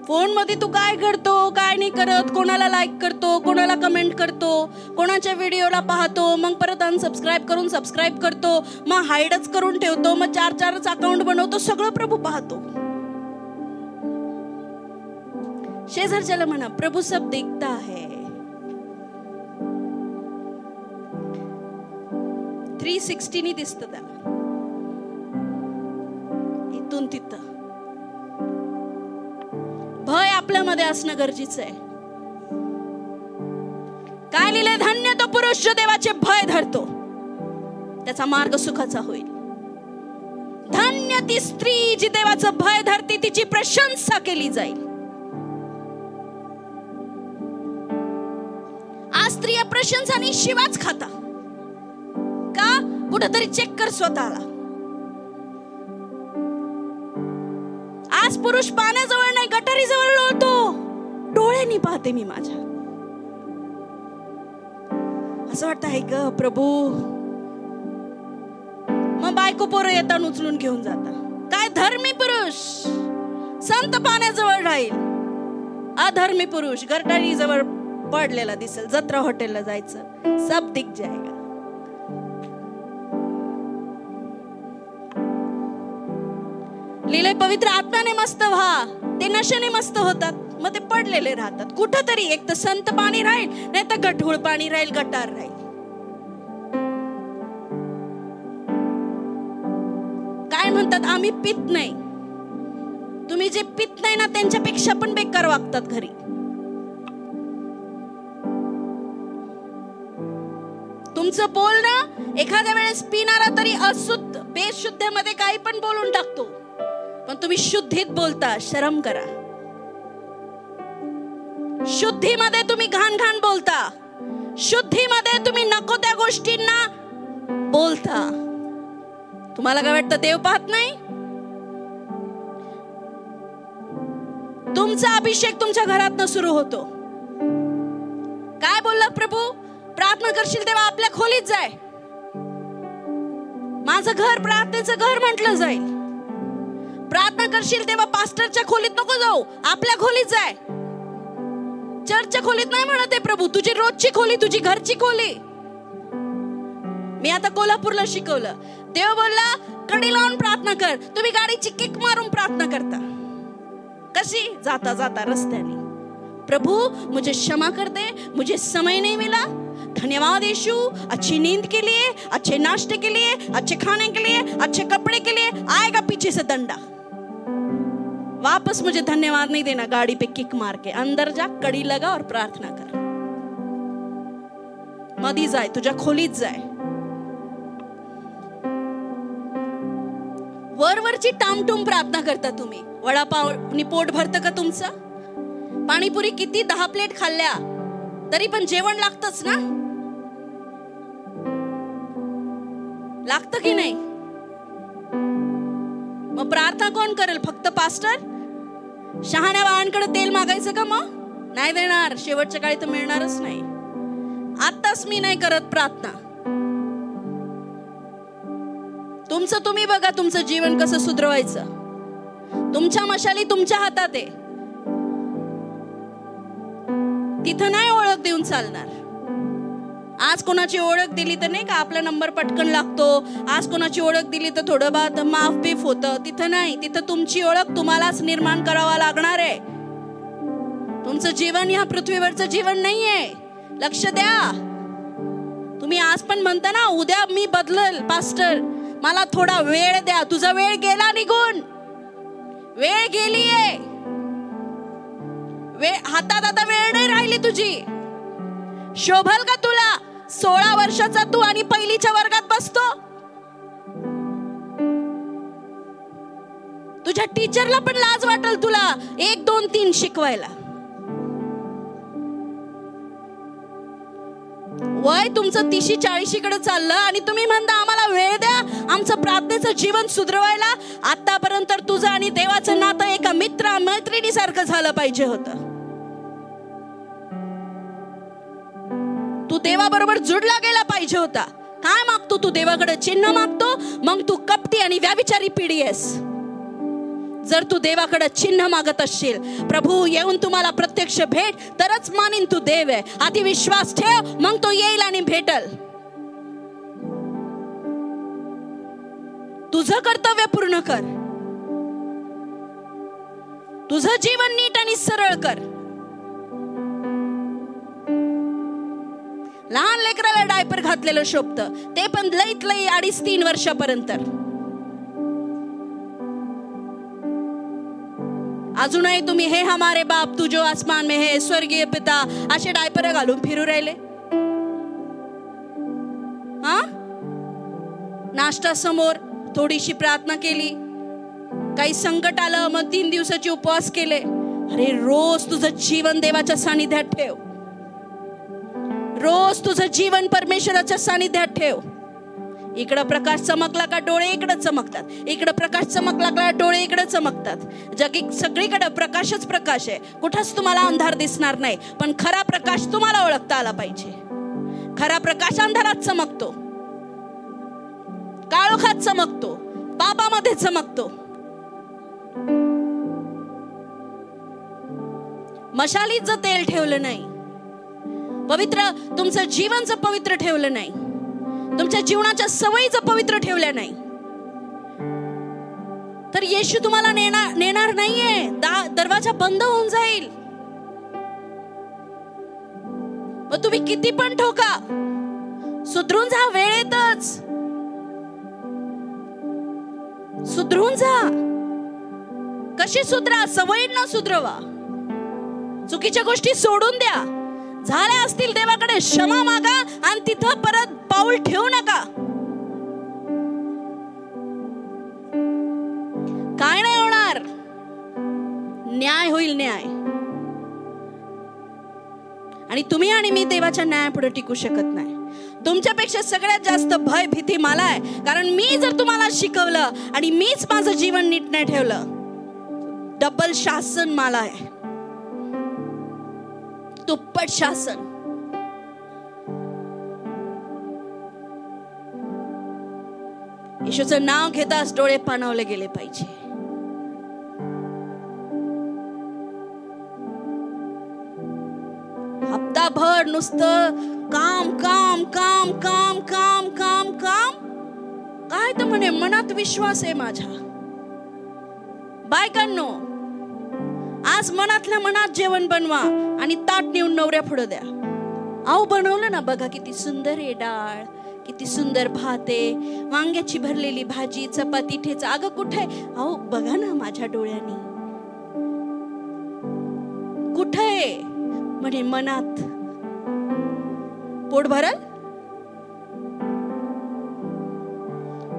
फोन मध्ये तू काय करतो, काय नाही करत, कोणाला लाईक करतो, कोणाला कमेंट करतो, कोणाच्या व्हिडिओला पाहतो, मग परत अनसबस्क्राईब करून सबस्क्राईब करतो, मग हाईडच करून ठेवतो, मग 4-4 अकाउंट बनवतो. सगळं प्रभू पाहतो. शेजारच्याला म्हणा प्रभू सब देखता है. 360 दिसतं त्याला, इथून तिथं. भय आपल्यामध्ये असणं गरजेचं आहे. काय लिहिलंय? धन्य तो पुरुष जो देवाचे भय धरतो, त्याचा मार्ग सुखाचा होईल. धन्य ती स्त्री जी देवाचं भय धरते, तिची प्रशंसा केली जाईल. आज स्त्रिया प्रशंसा आणि शिवाच खाता का? कुठेतरी चेक कर स्वतःला. आज पुरुष पाण्याजवळ नाही, गटारीजवळ लोळतो. डोळ्यांनी पाहते मी माझ्या. असं वाटतं आहे ग प्रभू. मग बायको पोरं येतात उचलून घेऊन जातात. काय धर्मी पुरुष संत पाण्याजवळ राहील, अधर्मी पुरुष गटारी जवळ पडलेला दिसेल. जत्रा हॉटेलला जायचं, सब दिख जाएगा. लिहिले पवित्र आत्म्याने मस्त व्हा, ते नशेने मस्त होतात, मग ते पडलेले राहतात. कुठंतरी एक तर संत पाणी राहील, नाही तर गढूळ पाणी राहील, गटार राहील. काय म्हणतात? आम्ही पित नाही. तुम्ही जे पित नाही ना, त्यांच्यापेक्षा पण बेकार वागतात घरी. तुमचं बोलणं एखाद्या वेळेस पिणारा तरी अशुद्ध बेशुद्ध मध्ये काही पण बोलून टाकतो, पण तुम्ही शुद्धीत बोलता. शरम करा. शुद्धीमध्ये तुम्ही घाण घाण बोलता, शुद्धीमध्ये तुम्ही नको त्या गोष्टींना बोलता. तुम्हाला काय वाटतं देव पाहत नाही? तुमचा अभिषेक तुमच्या घरातनं सुरू होतो. काय बोलला प्रभू? प्रार्थना करशील तेव्हा आपल्या खोलीत जाय. माझं घर प्रार्थनेचं घर म्हटलं जाईल. प्रार्थना करशील तेव्हा पास्टरच्या खोलीत नको जाऊ, आपल्या खोलीत जाय. चर्चच्या खोलीत नाही म्हणत आहे प्रभू, तुझी रोजची खोली, तुझी घरची खोली. मी आता कोल्हापूरला शिकवलं, देव बोलला कडी लावून प्रार्थना कर. तुम्ही गाडीची किक मारून प्रार्थना करता. कशी? जाता जाता रस्त्याने, प्रभू मुझे क्षमा कर दे, मुझे समय नहीं मिला, धन्यवाद यीशु, अच्छी नींद के लिए, अच्छे नाश्ते के लिए, अच्छे खाने के लिए, अच्छे कपड़े के लिए. आएगा पीछे से डंडा, वापस मुझे धन्यवाद नहीं देना. गाड़ी पे किक मार के अंदर जा, कड़ी लगा और प्रार्थना कर. मधी जाय, तुझ्या खोलीत जाय. वरवरची टामटूम प्रार्थना करता तुम्ही. वडापावनी पोट भरतं का तुमचं? पाणीपुरी किती 10 प्लेट खाल्ल्या तरी पण जेवण लागतच ना? लागतं की नाही? मग प्रार्थना कोण करेल? फक्त पास्टर? शहाण्या बाळांकडे तेल मागायचं का? मग नाही देणार. शेवटच्या काळी तर मिळणारच नाही. आताच मी नाही करत प्रार्थना. तुमचं तुम्ही बघा, तुमचं जीवन कसं सुधरवायचं. तुमच्या मशाली तुमच्या हातात आहे. तिथं नाही ओळख देऊन चालणार. आज कोणाची ओळख दिली तर नाही का आपला नंबर पटकन लागतो, आज कोणाची ओळख दिली तर थोडं बहुत माफ बीफ होतं. तिथं नाही. तिथं तुमची ओळख तुम्हालाच निर्माण करावा लागणार आहे. तुमचं जीवन ह्या पृथ्वीवरचं जीवन नाहीये. लक्ष द्या. तुम्ही आज पण म्हणता ना, उद्या मी बदलल पास्टर, मला थोडा वेळ द्या. तुझा वेळ गेला निघून. वेळ गेलीये. हातात आता वेळ नाही राहिली तुझी. शोभल का तुला 16 वर्षाचा तू आणि पहिलीच्या वर्गात बसतो? तुझ्या टीचरला पण लाज वाटेल तुला 1 2 3 शिकवायला. वय तुमचं 30-40 कडे चाललं आणि तुम्ही म्हणता आम्हाला वेळ द्या आमचं प्रार्थनेचं जीवन सुधरवायला. आतापर्यंत तुझं आणि देवाचं नातं एका मित्र मैत्रिणी सारखं झालं पाहिजे होतं. तू देवाबरोबर जुडला गेला पाहिजे होता. काय मागतो तू? देवाकडे चिन्ह मागतो, मग तू कपटी आणि व्याविचारी पिढी आहेस. जर तू देवाकडे चिन्ह मागत असशील, प्रभू येऊन तुम्हाला प्रत्यक्ष भेट तरच मानीन तू देव आहे. आधी विश्वास ठेव, मग तो येईल आणि भेटल. तुझं कर्तव्य पूर्ण कर. तुझं जीवन नीट आणि सरळ कर. लहान लेकराला डायपर घातलेलं शोभतं, ते पण लईत लई 2.5-3 वर्षापर्यंत. अजूनही तुम्ही हे हमारे बाप तू जो आसमान में है, स्वर्गीय पिता असे डायपर घालून फिरू राहिले. हा, नाश्ता समोर थोडीशी प्रार्थना केली, काही संकट आलं मग 3 दिवसाचे उपवास केले. अरे रोज तुझं जीवन देवाच्या सानिध्यात ठेव. रोज तुझं जीवन परमेश्वराच्या सानिध्यात ठेव. इकडं प्रकाश चमकला का डोळे इकडे चमकतात, इकडं प्रकाश चमकला का डोळे इकडे चमकतात. जगी सगळीकडे प्रकाशच प्रकाश आहे. कुठंच तुम्हाला अंधार दिसणार नाही, पण खरा प्रकाश तुम्हाला ओळखता आला पाहिजे. खरा प्रकाश अंधारात चमकतो, काळोखात चमकतो, पापामध्ये चमकतो. मशालीत जर तेल ठेवलं नाही, पवित्र तुमचं जीवन जर पवित्र ठेवलं नाही, तुमच्या जीवनाच्या सवयी जर पवित्र ठेवल्या नाही, तर येशू तुम्हाला नेणार नाहीये. दरवाजा बंद होऊन जाईल. मग तुम्ही किती पण ठोका, सुधरून जा. वेळेतच सुधरून जा. कशी सुधरा? सवयींना सुधरवा. चुकीच्या गोष्टी सोडून द्या. झाल्या असतील देवाकडे क्षमा मागा आणि तिथं परत पाऊल ठेवू नका. काय नाही होणार, न्याय होईल, न्याय. आणि तुम्ही आणि मी देवाच्या न्यायापुढे टिकू शकत नाही. तुमच्यापेक्षा सगळ्यात जास्त भय भीती मला आहे, कारण मी जर तुम्हाला शिकवलं आणि मीच माझं जीवन नीट नाही ठेवलं, डबल शासन मला आहे, दुप्पट शासन. येशूचं नाव घेताच डोळे पाणावले गेले पाहिजे. हप्ताभर नुसतं काम काम काम काम काम काम काम. काय तर म्हणे मनात विश्वास आहे माझ्या. बायकांनो, आज मनातल्या मनात जेवण बनवा आणि ताट नेऊन नवऱ्या पुढे द्या. अहो बनवलं ना, बघा किती सुंदर आहे डाळ, किती सुंदर भात आहे, वांग्याची भरलेली भाजी, चपाती, ठेचा. अगं कुठे? अहो बघा ना माझ्या डोळ्यांनी. कुठे? म्हणे मनात. पोट भरल?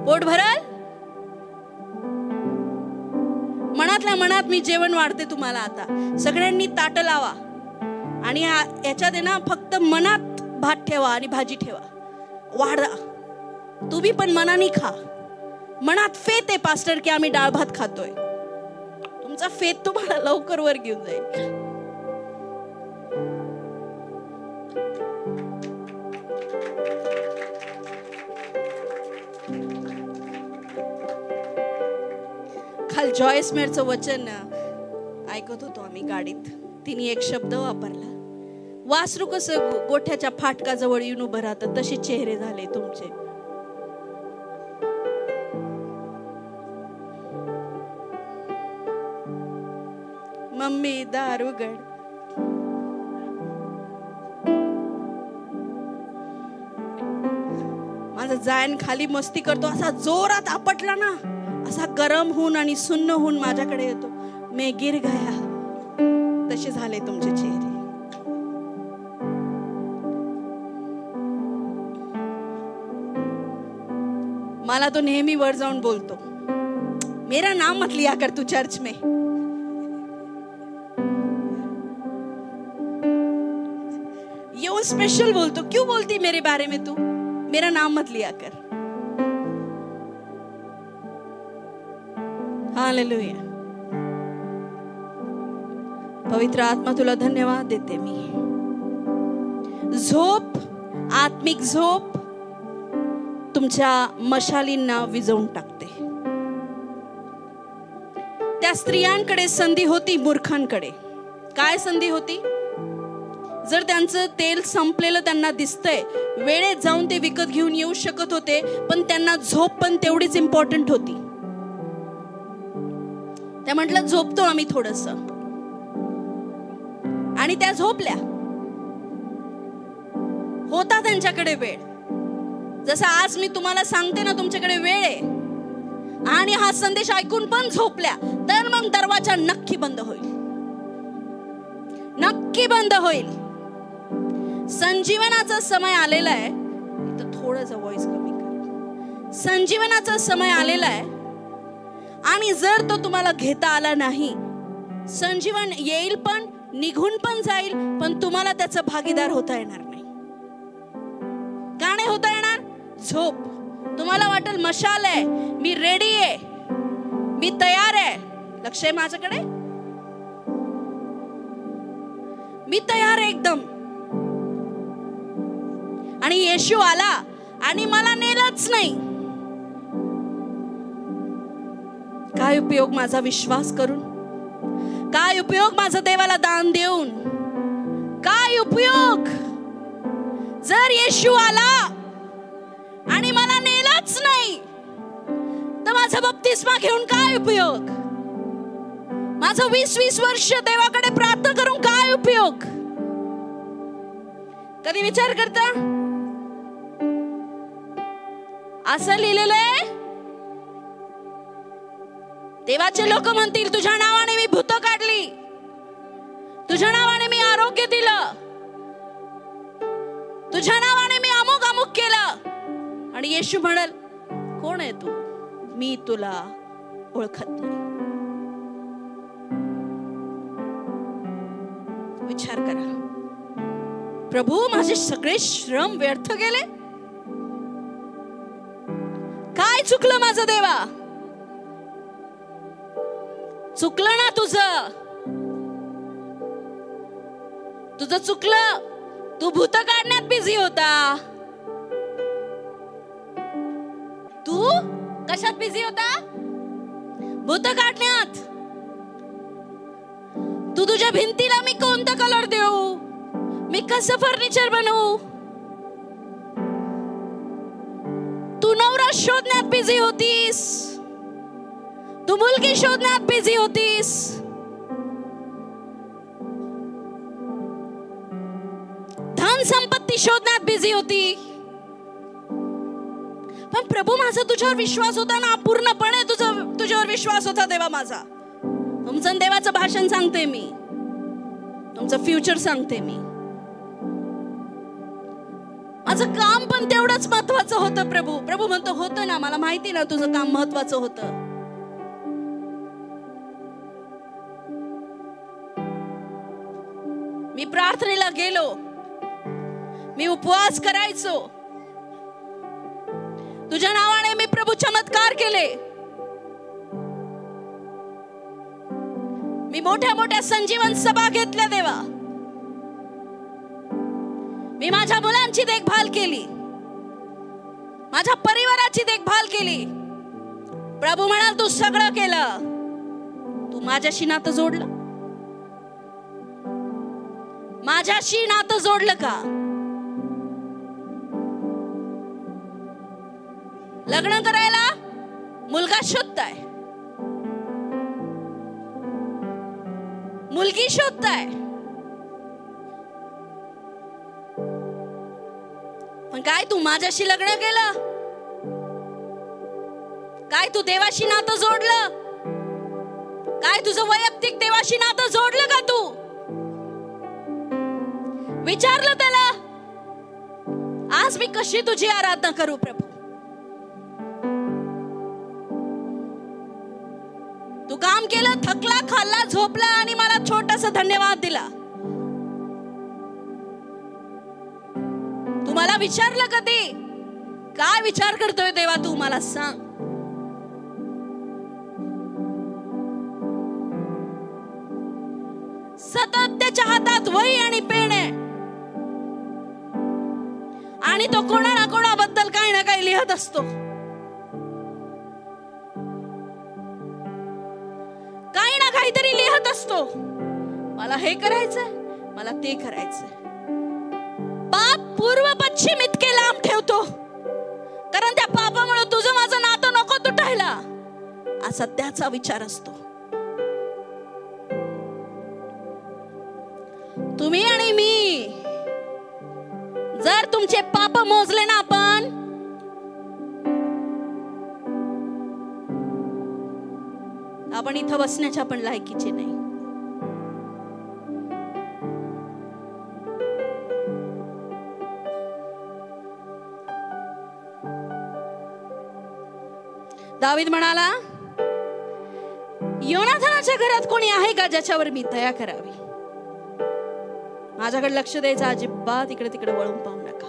पोट भरल? मनातल्या मनात मी जेवण वाढते तुम्हाला. आता सगळ्यांनी ताट लावा आणि याच्यात आहे ना फक्त मनात भात ठेवा आणि भाजी ठेवा, वाढा. तुम्ही पण मनाने खा. मनात फेत आहे पास्टर की आम्ही डाळ भात खातोय. तुमचा फेत तुम्हाला लवकर वर घेऊन जाईल. काल जॉयस मेरचं वचन ऐकत होतो आम्ही गाडीत. तिने एक शब्द वापरला, वासरू कसं गोठ्याच्या फाटकाजवळ येऊन उभं राहतं तसे चेहरे झाले तुमचे. मम्मी दार उघड. माझा जायन खाली मस्ती करतो, असा जोरात आपटला ना, असा गरम होऊन आणि सुन्न होऊन माझ्याकडे येतो. मैं गिर गया. तसे झाले तुमचे चेहरे. मला तो नेहमी वर जाऊन बोलतो, मेरा नाम मत लिया कर तू चर्च में. ये वो स्पेशल बोलतो, क्यों बोलती मेरे बारे में तू, मेरा नाम मत लिया कर. हालेलुया. पवित्र आत्मा तुला धन्यवाद देते मी. झोप, आत्मिक झोप तुमच्या मशालींना विझवून टाकते. त्या स्त्रियांकडे संधी होती, मूर्खांकडे काय संधी होती? जर त्यांचं तेल संपलेलं त्यांना दिसतंय, वेळेत जाऊन ते विकत घेऊन येऊ शकत होते, पण त्यांना झोप पण तेवढीच इम्पॉर्टंट होती. त्या म्हटलं झोपतो आम्ही थोडस, आणि त्या झोपल्या. होता त्यांच्याकडे वेळ. जसं आज मी तुम्हाला सांगते ना, तुमच्याकडे वेळ आहे आणि हा संदेश ऐकून पण झोपल्या, तर मग दरवाजा नक्की बंद होईल, नक्की बंद होईल. संजीवनाचा समय आलेला आहे. इथं थोडासा व्हॉइस कमी कर. संजीवनाचा समय आलेला आहे आणि जर तो तुम्हाला घेता आला नाही, संजीवन येईल पण निघून पण जाईल, पण तुम्हाला त्याचा भागीदार होता येणार नाही. का नाही होता येणार? झोप. तुम्हाला वाटेल मशाल आहे, मी रेडी आहे, मी तयार आहे, लक्ष आहे माझ्याकडे, मी तयार आहे एकदम. आणि येशू आला आणि मला नेलंच नाही. काय उपयोग माझा विश्वास करून? काय उपयोग माझं देवाला दान देऊन? काय उपयोग जर येशू आला आणि मला नेलंच नाही, तर माझा बपतिस्मा घेऊन काय उपयोग? माझं 20-20 वर्ष देवाकडे प्रार्थना करून काय उपयोग? कधी विचार करता? असं लिहिलेलं आहे, देवाचे लोक म्हणतील तुझ्या नावाने मी भूत काढली, तुझ्या नावाने मी आरोग्य दिलं, तुझ्या नावाने मी अमुक अमुक केलं. आणि येशू म्हणाल, कोण आहे तू? मी तुला ओळखत नाही. विचार करा, प्रभू माझे सगळे श्रम व्यर्थ गेले? काय चुकलं माझं देवा? चुकलं ना तुझं चुकलं. तू भूत काढण्यात बिझी होता. तू कशात बिझी होता? भूत काढण्यात. तू तुझ्या भिंतीला मी कोणता कलर देऊ, मी कसं फर्निचर बनवू, तू नवरा शोधण्यात बिझी होतीस, तू मुलगी शोधण्यात बिझी होतीस. धन संपत्ती शोधण्यात बिझी होती. पण प्रभू माझा तुझ्यावर विश्वास होता ना, पूर्णपणे तुझ्यावर विश्वास होता देवा माझा. तुमचं देवाचं भाषण सांगते मी, तुमचं फ्युचर सांगते मी. माझं काम पण तेवढंच महत्वाचं होतं प्रभू. प्रभू म्हणतो, होतं ना, मला माहिती ना तुझं काम महत्वाचं होतं. मी प्रार्थनेला गेलो, मी उपवास करायचो, तुझ्या नावाने मी प्रभू चमत्कार केले. मी मोठ्या मोठ्या संजीवन सभा घेतल्या देवा. मी माझ्या मुलांची देखभाल केली, माझ्या परिवाराची देखभाल केली. प्रभू म्हणाल, तू सगळं केलं, तू माझ्याशी नातं जोडलं? माझ्याशी नातं जोडलं का? लग्न करायला मुलगा शोधताय, मुलगी शोधताय, पण काय तू माझ्याशी लग्न केलं? काय तू देवाशी नातं जोडलं? काय तुझं वैयक्तिक देवाशी नातं जोडलं का तू? विचारलं त्याला, आज मी कशी तुझी आराधना करू प्रभू? तू काम केलं, थकला, खाल्ला, झोपला आणि मला छोटासा धन्यवाद दिला. तू मला विचारलं कधी? काय विचार करतोय देवा तू, मला सांग. सतत त्याच्या हातात वही आणि पेन आहे आणि तो कोणाबद्दल काही ना काही लिहत असतो. काही ना काहीतरी लिहत असतो. मला हे करायचंय, मला ते करायचंय. पाप पूर्व पश्चिम इतके लांब ठेवतो, कारण त्या पापामुळे तुझं माझं नातं नको तुटायला, असा त्याचा विचार असतो. तुम्ही आणि मी जर तुमचे पाप मोजले ना आपण इथं बसण्याच्या पण लायकीचे नाही. दावीद म्हणाला, योनाथानाच्या घरात कोणी आहे का ज्याच्यावर मी दया करावी? माझ्याकडे लक्ष द्यायचं अजिबात इकडे तिकडे वळून पाहू नका.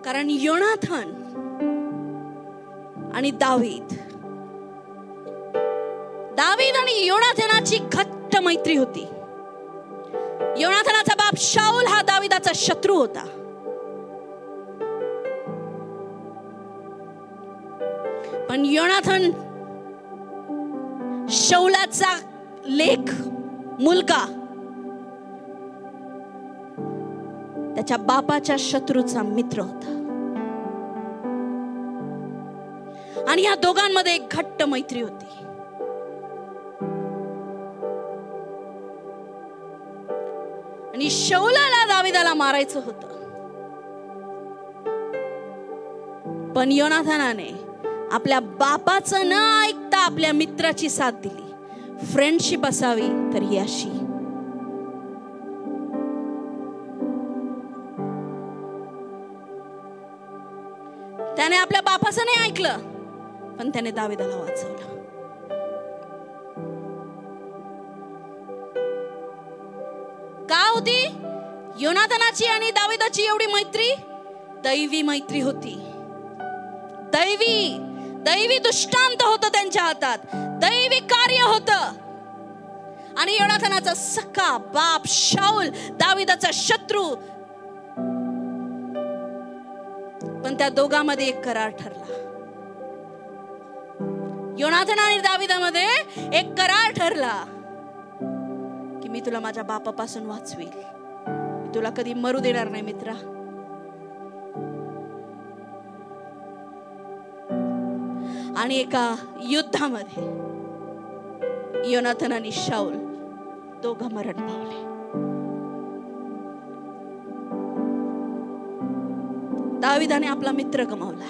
कारण योनाथन आणि दावीद आणि योनाथानाची घट्ट मैत्री होती. योनाथानाचा बाप शाऊल हा दाविदाचा शत्रू होता. पण योनाथन शाऊलाचा लेक मुलगा त्याच्या बापाच्या शत्रूचा मित्र होता. आणि या दोघांमध्ये एक घट्ट मैत्री होती. आणि शाऊलाला दाविदाला मारायचं होतं. पण योनाथानाने आपल्या बापाचं न ऐकता आपल्या मित्राची साथ दिली. फ्रेंडशिप असावी तर ही अशी. त्याने आपल्या बापाचं नाही ऐकलं, पण त्याने दाविदाला वाचवलं. का होती योनाथानाची आणि दाविदाची एवढी मैत्री? दैवी मैत्री होती. दैवी दृष्टांत होतं त्यांच्या हातात, दैवी कार्य होतं. आणि योनाथानाचा सख्खा बाप शाऊल दाविदाचा शत्रू, पण त्या दोघांमध्ये एक करार ठरला. योनाथान आणि दाविदामध्ये एक करार ठरला की मी तुला माझ्या बापापासून वाचवील, मी तुला कधी मरू देणार नाही मित्रा. आणि एका युद्धामध्ये योनाथान आणि शाऊल दोघं मरण पावले. दाविदाने आपला मित्र गमावला,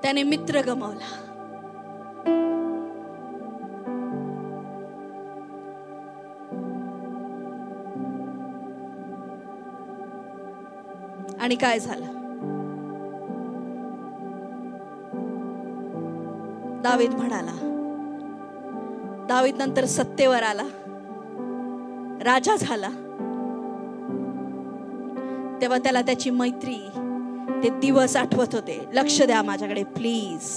त्याने मित्र गमावला. आणि काय झालं? दावीद म्हणाला, दावीद नंतर सत्तेवर आला, राजा झाला, तेव्हा त्याला त्याची मैत्री, ते दिवस आठवत होते. लक्ष द्या माझ्याकडे प्लीज.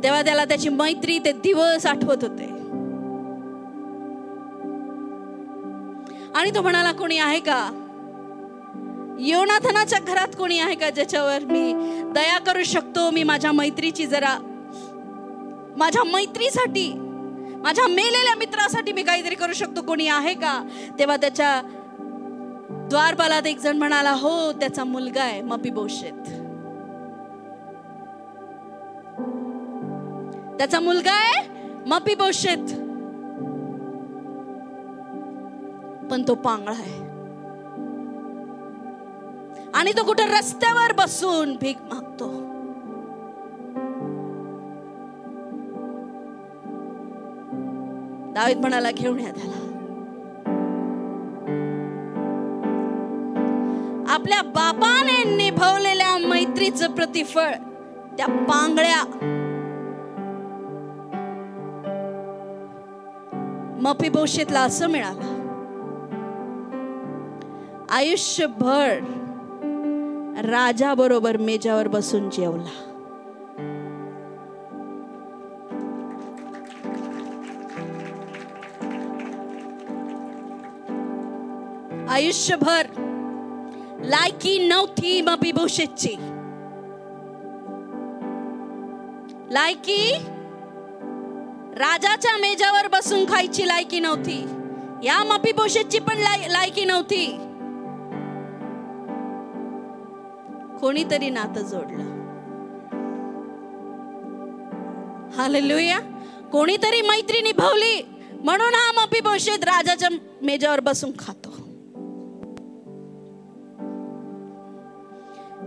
तेव्हा त्याला त्याची मैत्री, ते दिवस आठवत होते. आणि तो म्हणाला, कोणी आहे का योनाथानाच्या घरात, कोणी आहे का ज्याच्यावर मी दया करू शकतो? मी माझ्या मैत्रीची जरा, माझ्या मैत्रीसाठी, माझ्या मेलेल्या मित्रासाठी मी काहीतरी करू शकतो, कोणी आहे का? तेव्हा त्याच्या द्वारपालात एक जण म्हणाला, हो, त्याचा मुलगा आहे मपीबोशेत. त्याचा मुलगा आहे मपीबोशेत, पण तो पांगळा आहे आणि तो कुठे रस्त्यावर बसून भीक मागतो. दावीद म्हणाला, घेऊन या त्याला. आपल्या बापाने निभावलेल्या मैत्रीचं प्रतिफळ त्या पांगळ्या मपीबोशेतला असं मिळालं. आयुष्यभर राजा बरोबर मेजावर बसून जेवला. आयुष्यभर लायकी नव्हती मपीबोशेतची. लायकी राजाच्या मेजावर बसून खायची लायकी नव्हती. या मपीबोशेतची पण लायकी नव्हती. कोणीतरी नातं जोडलं. हालेलुया. कोणीतरी मैत्री निभावली, म्हणून हा मपीबोशेत राजाच्या मेजावर बसून खातो.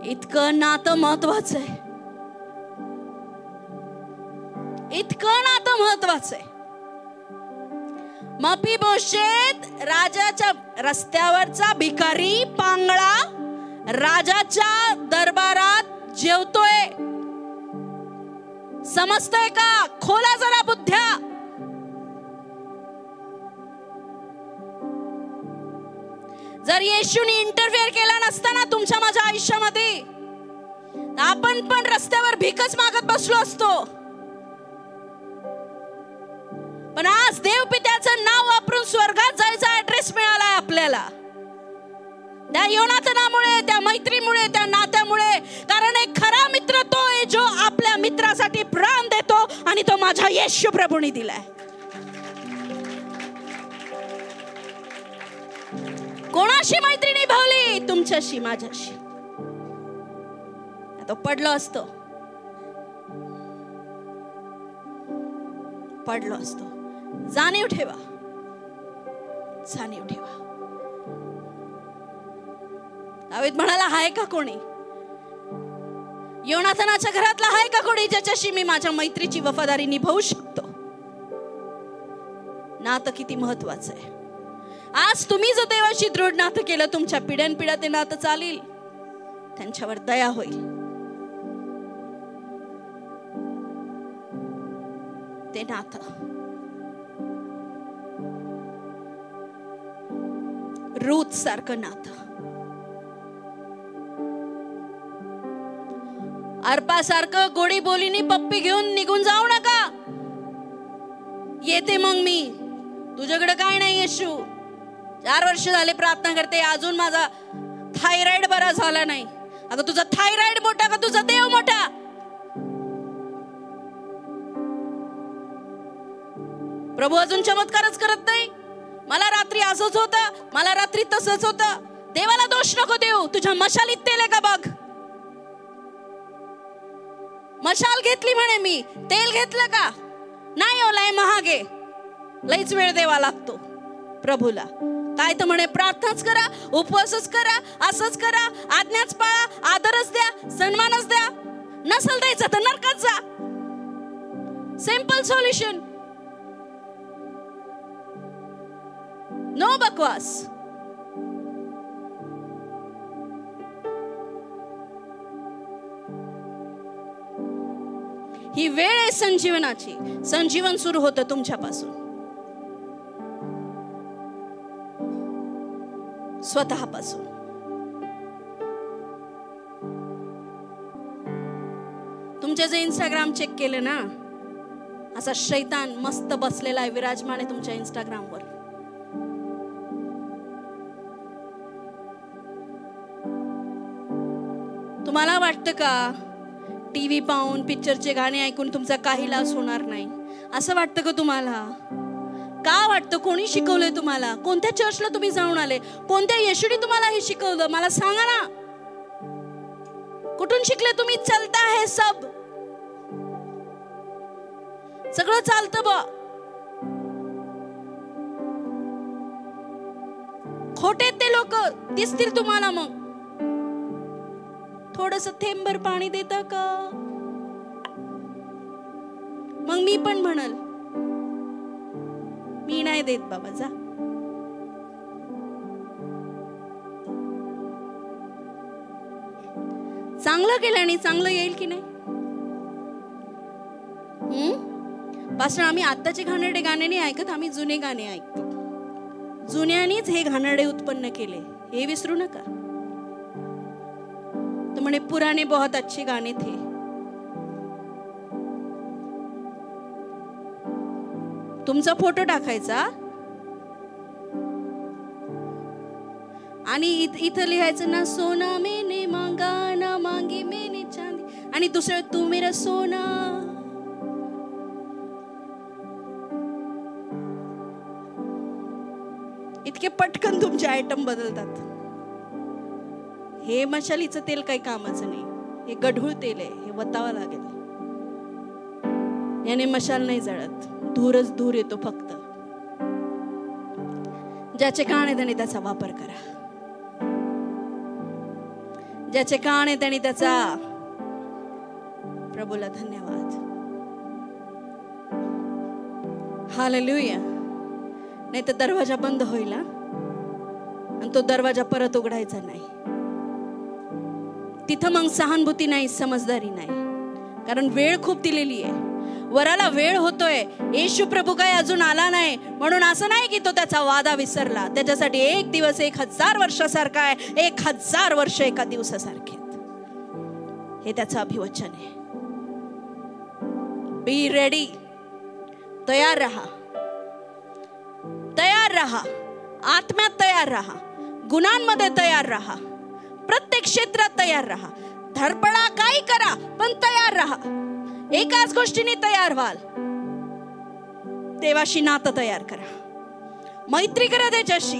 इतकं नातं महत्वाचं आहे, इतकं नातं महत्वाचं आहे. मपीबोशेत राजाच्या रस्त्यावरचा भिकारी पांगळा राजाच्या दरबारात जेवतोय. समजतंय का? खोला जरा बुद्ध्या. जर येशूने इंटरफेअर केला नसता ना तुमच्या माझ्या आयुष्यामध्ये, आपण पण रस्त्यावर भीकच मागत बसलो असतो. पण आज देवपित्याचं नाव वापरून स्वर्गात जायचा ऍड्रेस मिळालाय आपल्याला, त्या योनाथानामुळे, त्या मैत्रीमुळे, त्या नात्यामुळे. कारण एक खरा मित्र तो आहे जो आपल्या मित्रासाठी प्राण देतो, आणि तो माझ्या येशू प्रभूने दिलाय. कोणाशी मैत्री निभावली? तुमच्याशी, माझ्याशी. तो पडलो असतो, पडलो असतो. जाणीव ठेवा, जाणीव ठेवा. दावीद म्हणाला, हाय का कोणी? योनाथानाच्या घरातला हाय का कोणी ज्याच्याशी मी माझ्या मैत्रीची वफादारी निभावू शकतो? नातं किती महत्वाचं आहे. आज तुम्ही जर देवाशी दृढ नातं केलं, तुमच्या पिढ्यानपिढ्या ते नातं चालेल. त्यांच्यावर दया होईल. ते नातं रूथ सारखं नातं, अर्पासारखं गोडी बोलीनी पप्पी घेऊन निघून जाऊ नका. येते मग मी, तुझ्याकडे काय नाही येशू. 4 वर्ष झाले प्रार्थना करते, अजून माझा थायरॉइड बरा झाला नाही. अगं तुझा थायरॉइड मोठा का तुझा देव मोठा? प्रभू अजून चमत्कारच करत नाही. मला रात्री असंच होतं, मला रात्री तसंच होतं. देवाला दोष नको देऊ. तुझ्या मशालीत तेल आहे का बघ. मशाल घेतली म्हणे मी, तेल घेतलं का नाही? ओलाय महागे, लईच वेळ द्यावा लागतो प्रभूला. काय तर म्हणे, प्रार्थनाच करा, उपवासच करा, असंच करा, आज्ञाच पाळा, आदरच द्या, सन्मानच द्या. नसल द्यायचं तर नरकात जा. Simple solution. नो बकवास. ही वेळ आहे संजीवनाची. संजीवन सुरू होतं तुमच्यापासून, स्वतःपासून. तुमचे जे इंस्टाग्राम चेक केले ना, असा शैतान मस्त बसलेला आहे, विराजमान आहे तुमच्या इंस्टाग्रामवर. तुम्हाला वाटतं का टीव्ही पाहून, पिक्चरचे गाणे ऐकून तुमचा काही लॉस होणार नाही? असं वाटतं का तुम्हाला? का वाटतं? कोणी शिकवलंय तुम्हाला? कोणत्या चर्चला तुम्ही जाऊन आले? कोणत्या येशूने तुम्हाला हे शिकवलं? मला सांगा ना, कुठून शिकले तुम्ही? चलता है सब, सगळं चालतं बा. खोटे ते लोक दिसतील तुम्हाला. मग थोडस थेंबर पाणी देता का? मग मी पण म्हणल, मी नाही देत बाबा, जा. चांगलं केल्याने चांगलं येईल की नाही? पासून आम्ही आत्ताचे घाणेरडे गाणे नाही ऐकत, आम्ही जुने गाणे ऐकतो. जुन्यानीच हे घाणेरडे उत्पन्न केले, हे विसरू नका. तो म्हणे पुराने बहुत अच्छे गाणे थे. तुमचा फोटो टाकायचा आणि इथं लिहायचं ना, सोना मैंने मांगा ना मांगी मैंने चांदी, आणि दुसरं तू मेरा सोना. इतके पटकन तुमचे आयटम बदलतात. हे मशालीचं तेल काही कामाचं नाही, हे गढूळ तेल आहे, हे वतावं लागेल. याने मशाल नाही जळत, धूरच धूर येतो फक्त. ज्याचे कान आहे त्याने त्याचा वापर करा. ज्याचे कान आहे त्याने त्याचा. प्रभूला धन्यवाद. हालेलुया. नाही तर दरवाजा बंद होईल आणि तो दरवाजा परत उघडायचा नाही. तिथं मग सहानुभूती नाही, समजदारी नाही, कारण वेळ खूप दिलेली आहे. वराला वेळ होतोय, येशू प्रभू काय अजून आला नाही म्हणून असं नाही की तो त्याचा वादा विसरला. त्याच्यासाठी 1 दिवस 1000 वर्षासारखा आहे, 1000 वर्ष एका दिवसासारखे. हे त्याचं अभिवचन आहे. Be ready. तयार रहा, तयार रहा, आत्म्यात तयार रहा, गुणांमध्ये तयार रहा, प्रत्येक क्षेत्रात तयार रहा. धडपडा काही करा पण तयार रहा. एकाच गोष्टीने तयार व्हाल. देवाशी नातं तयार करा, मैत्री करा त्याच्याशी.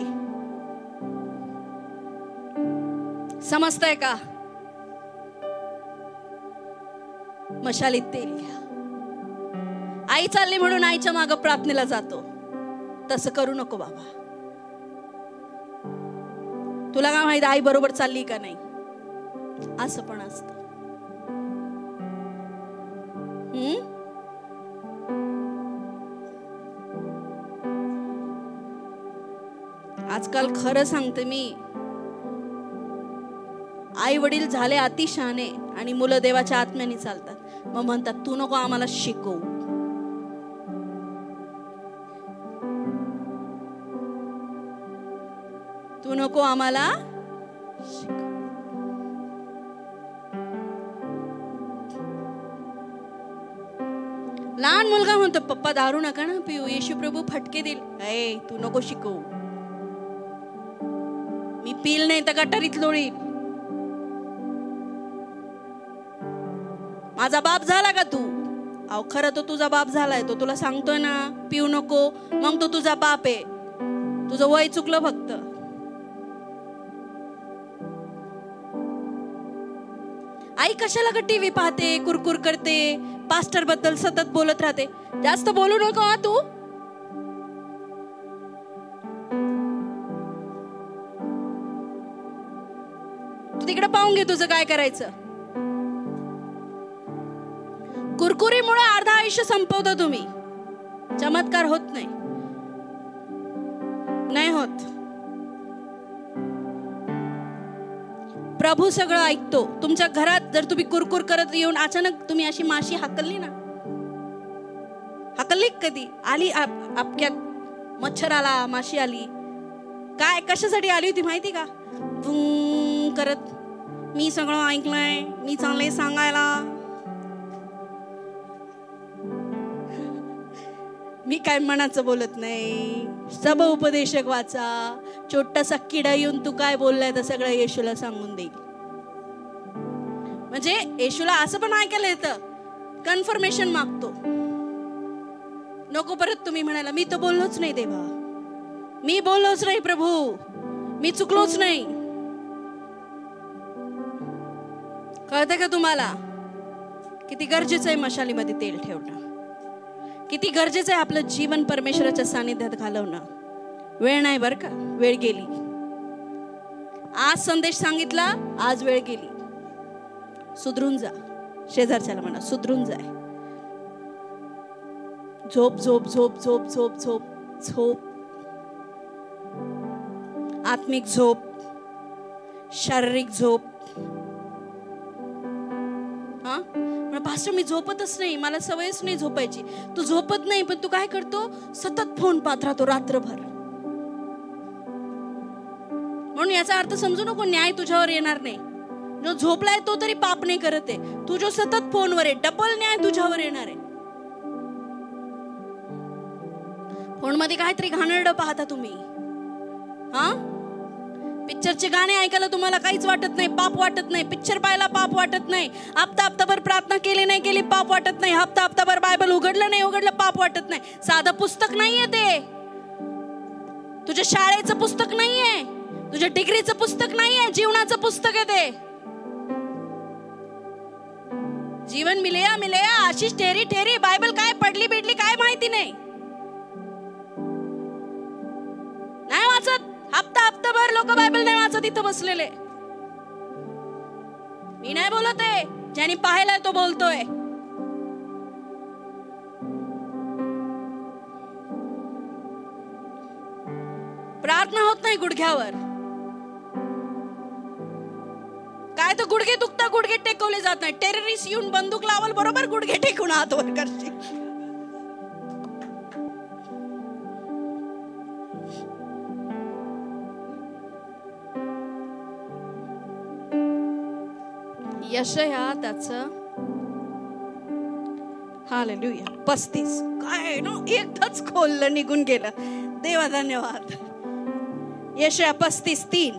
समजतंय का? मशालीत तेल घ्या. आई चालली म्हणून आईच्या मागे प्रार्थनेला जातो, तसं करू नको बाबा. तुला काय माहिती आई बरोबर चालली का नाही, असं पण असतं. आजकाल खरं सांगते मी, आई वडील झाले अतिशहाणे आणि मुलं देवाच्या आत्म्याने चालतात. मग म्हणतात तू नको आम्हाला शिकवू. तू नको आम्हाला शिकवू. लहान मुलगा म्हणतो पप्पा दारू नका ना पिऊ, येशू प्रभू फटके देईल. ए तू नको शिकवू, मी पिल नाही तर गटारीत लोळील. माझा बाप झाला का तू? अहो खरं तो तुझा बाप झालाय, तो तुला सांगतोय ना पिऊ नको, मग तो तुझा बाप आहे. तुझं वय चुकलं फक्त. आई कशाला का टीव्ही पाहते, कुरकुर करते, पास्टर बद्दल सतत बोलत राहते. जास्त बोलू नको हा तू. तू तिकडे पाहून घे तुझं काय करायचं. कुरकुरीमुळे अर्धा आयुष्य संपवता तुम्ही. चमत्कार होत नाही, नाही होत. प्रभू सगळं ऐकतो. तुमच्या घरात जर तुम्ही कुरकुर करत येऊन अचानक तुम्ही अशी माशी हाकलली ना, हाकलली कधी आली आपक्यात, मच्छर आला, माशी आली, काय कशासाठी आली होती माहिती का? करत मी सगळं ऐकलंय, मी चांगले सांगायला, मी काय मनाचं बोलत नाही. सब उपदेशक वाचा. छोटासा किडा येऊन तू काय बोललाय तर सगळं येशूला सांगून देईल. म्हणजे येशूला असं पण ऐकायला येतं, कन्फर्मेशन मागतो. नको परत तुम्ही म्हणायला मी तर बोललोच नाही देवा, मी बोललोच नाही प्रभू, मी चुकलोच नाही. कळतंय का तुम्हाला किती गरजेचं आहे मशालीमध्ये तेल ठेवणं, किती गरजेचं आहे आपलं जीवन परमेश्वराच्या सानिध्यात घालवणं. वेळ नाही बर का, वेळ गेली. आज संदेश सांगितला, आज वेळ गेली. सुधरून जा. शेजारच्याला म्हणा सुधरून जाय. झोप झोप झोप झोप झोप झोप झोप. आत्मिक झोप, शारीरिक झोप. हा पास्टर मी झोपतच नाही, मला सवयच नाही झोपायची. तू झोपत नाही पण तू काय करतो, सतत फोन पाहत राहतो रात्रभर. म्हणून याचा अर्थ समजू नको न्याय तुझ्यावर येणार नाही. जो झोपलाय तो तरी पाप नाही करत आहे, तू जो सतत फोनवर आहे डबल न्याय तुझ्यावर येणार आहे. फोन मध्ये काहीतरी घाणेरडं पाहता तुम्ही. हा पिक्चरचे गाणे ऐकायला तुम्हाला काहीच वाटत नाही, पाप वाटत नाही. पिक्चर पाहायला पाप वाटत नाही. हप्ताभर प्रार्थना केली नाही केली पाप वाटत नाही. हप्ताभर बायबल उघडलं नाही उघडलं पाप वाटत नाही. साधं पुस्तक नाहीये ते, तुझ्या शाळेचं पुस्तक नाहीये, तुझ्या डिग्रीचं पुस्तक नाहीये, जीवनाचं पुस्तक आहे ते. जीवन मिलेया मिलेया, आशिष ठेरी ठेरी. बायबल काय पडली बिडली काय माहिती नाही, नाही वाचत. हप्ताभर लोक बायबल नाही वाचत इथं बसलेले. मी नाही बोलत आहे, ज्याने पाहिलाय तो बोलतोय. प्रार्थना होत नाही गुडघ्यावर. काय तर गुडघे दुखता, गुडघे टेकवले जात नाही. टेररिस्ट येऊन बंदूक लावल बरोबर गुडघे टेकून हात वर करशील. यशया त्याचं हालेलुया 35 काय ना एकदाच खोललं निघून गेलं. देवा धन्यवाद. यशया 35:3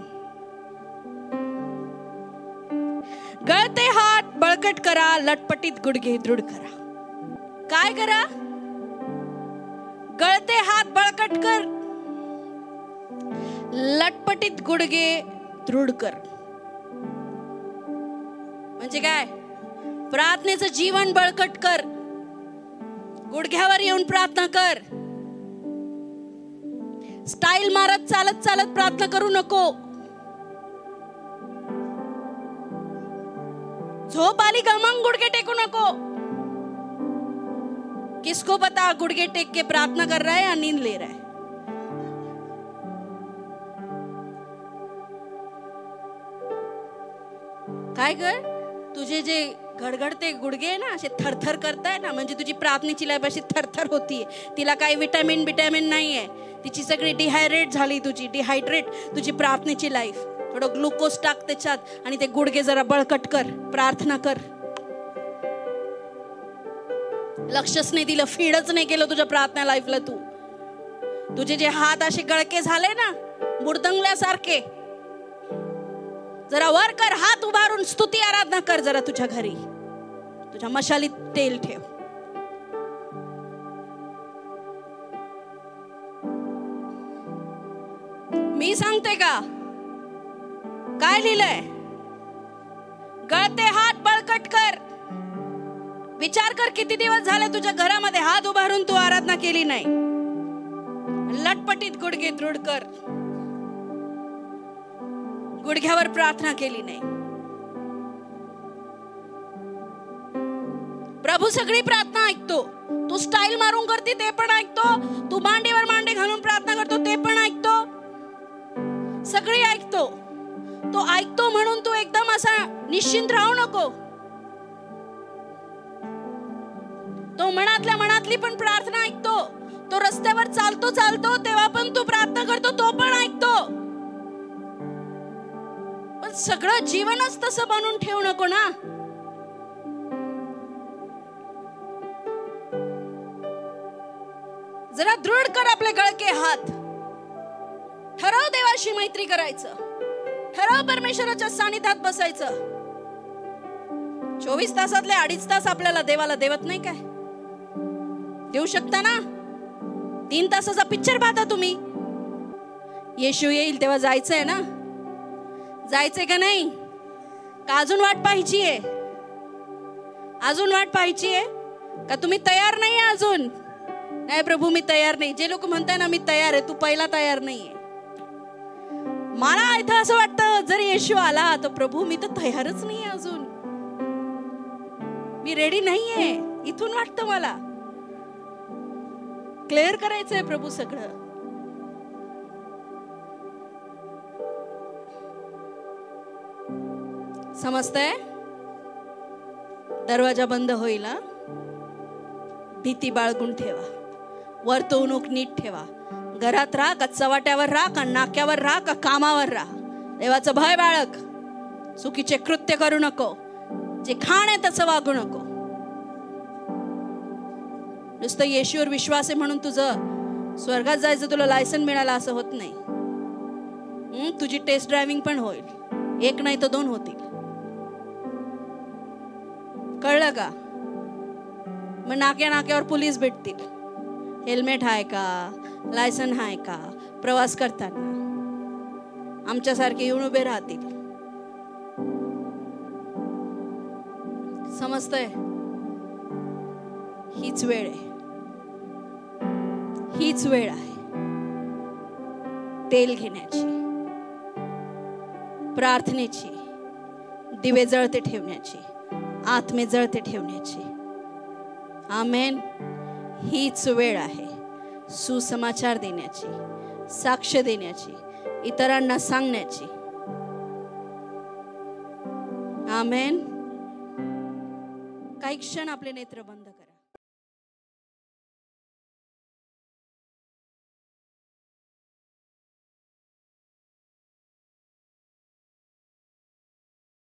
गळते हात बळकट करा, लटपटीत गुडघे दृढ करा. काय करा? गळते हात बळकट कर, लटपटीत गुडघे दृढ कर. म्हणजे काय? प्रार्थनेचं जीवन बळकट कर. गुडघ्यावर येऊन प्रार्थना कर. स्टाईल मारत चालत चालत प्रार्थना करू नको. झोप आली का मग गुडघे टेकू नको. किसको पता गुडघे टेक के प्रार्थना कर रहा है या नींद ले रहा है. काय कर, तुझे जे घडघडते गुडघे आहे ना, असे थरथर करताय ना, म्हणजे तुझी प्रार्थनेची लाईफ अशी थरथर होतीये. तिला काही विटॅमिन नाहीये, तिची सगळी डिहायड्रेट झाली, तुझी प्रार्थनेची लाईफ. थोडं ग्लुकोज टाक त्याच्यात आणि ते गुडघे जरा बळकट कर, प्रार्थना कर. लक्षच नाही दिलं, फीडच नाही केलं तुझ्या प्रार्थना लाईफला. तुझे जे हात असे गळके झाले ना, बुडदंगल्यासारखे, जरा वर कर, हात उभारून स्तुती आराधना कर. जरा तुझ्या घरी तुझ्या मशालीत तेल ठेव. मी सांगते का काय लिहिलंय? गळते हात बळकट कर. विचार कर, किती दिवस झाले तुझ्या घरामध्ये हात उभारून तू आराधना केली नाही. लटपटीत गुडघे दृढ कर, गुडघ्यावर प्रार्थना केली नाही. प्रभू सगळी प्रार्थना ऐकतो. तू स्टाईल मारून करते ते पण ऐकतो, तू मांडीवर मांडी घालून प्रार्थना करतो ते पण ऐकतो, सगळी ऐकतो. तो ऐकतो म्हणून तू एकदम असा निश्चिंत राहू नको. तो मनातली पण प्रार्थना ऐकतो. तो रस्त्यावर चालतो तेव्हा पण तू प्रार्थना करतो, तो पण ऐकतो. पण सगळं जीवनच तसं बनवून ठेवू नको ना. जरा दृढ कर आपले गळके हात. ठरव देवाशी मैत्री करायचं, ठरव परमेश्वराच्या सानिध्यात बसायचं. 24 तासातले 2.5 तास आपल्याला देवाला देवत नाही काय? देऊ शकता ना. 3 तासाचा पिक्चर पाहता तुम्ही. येशू येईल तेव्हा जायचंय ना, जायचंय का नाही? का अजून वाट पाहायची आहे? का तुम्ही तयार नाही अजून? नाही प्रभू मी तयार नाही. जे लोक म्हणताय ना मी तयार आहे, तू पहिला तयार नाहीये. मला इथं असं वाटतं, जर येशू आला तर प्रभू मी तर तयारच नाहीये अजून, मी रेडी नाहीये. इथून वाटतं मला क्लिअर करायचंय प्रभू सगळं. समजतंय? दरवाजा बंद होईल. भीती बाळगून ठेवा, वर्तवणूक नीट ठेवा. घरात राहा का चवाट्यावर राहा का नाक्यावर राहा का कामावर राहा, देवाचं भय बाळग. चुकीचे कृत्य करू नको, जे खाण आहे तसं वागू नको. नुसतं येशूवर विश्वास आहे म्हणून तुझं स्वर्गात जायचं तुला लायसन मिळालं असं होत नाही. तुझी टेस्ट ड्रायव्हिंग पण होईल, 1 नाही तर 2 होतील. कळलं का? मग नाक्यावर पोलीस भेटतील. हेल्मेट आहे का, लायसन आहे का, प्रवास करताना आमच्यासारखे येऊन उभे राहतील. समजतंय? हीच वेळ आहे तेल घेण्याची, प्रार्थनेची, दिवे जळते ठेवण्याची, आत्मे जळते ठेवण्याची. आमेन. हीच वेळ आहे सुसमाचार देण्याची, साक्ष देण्याची, इतरांना सांगण्याची. आमेन. काही क्षण आपले नेत्र बंद करा.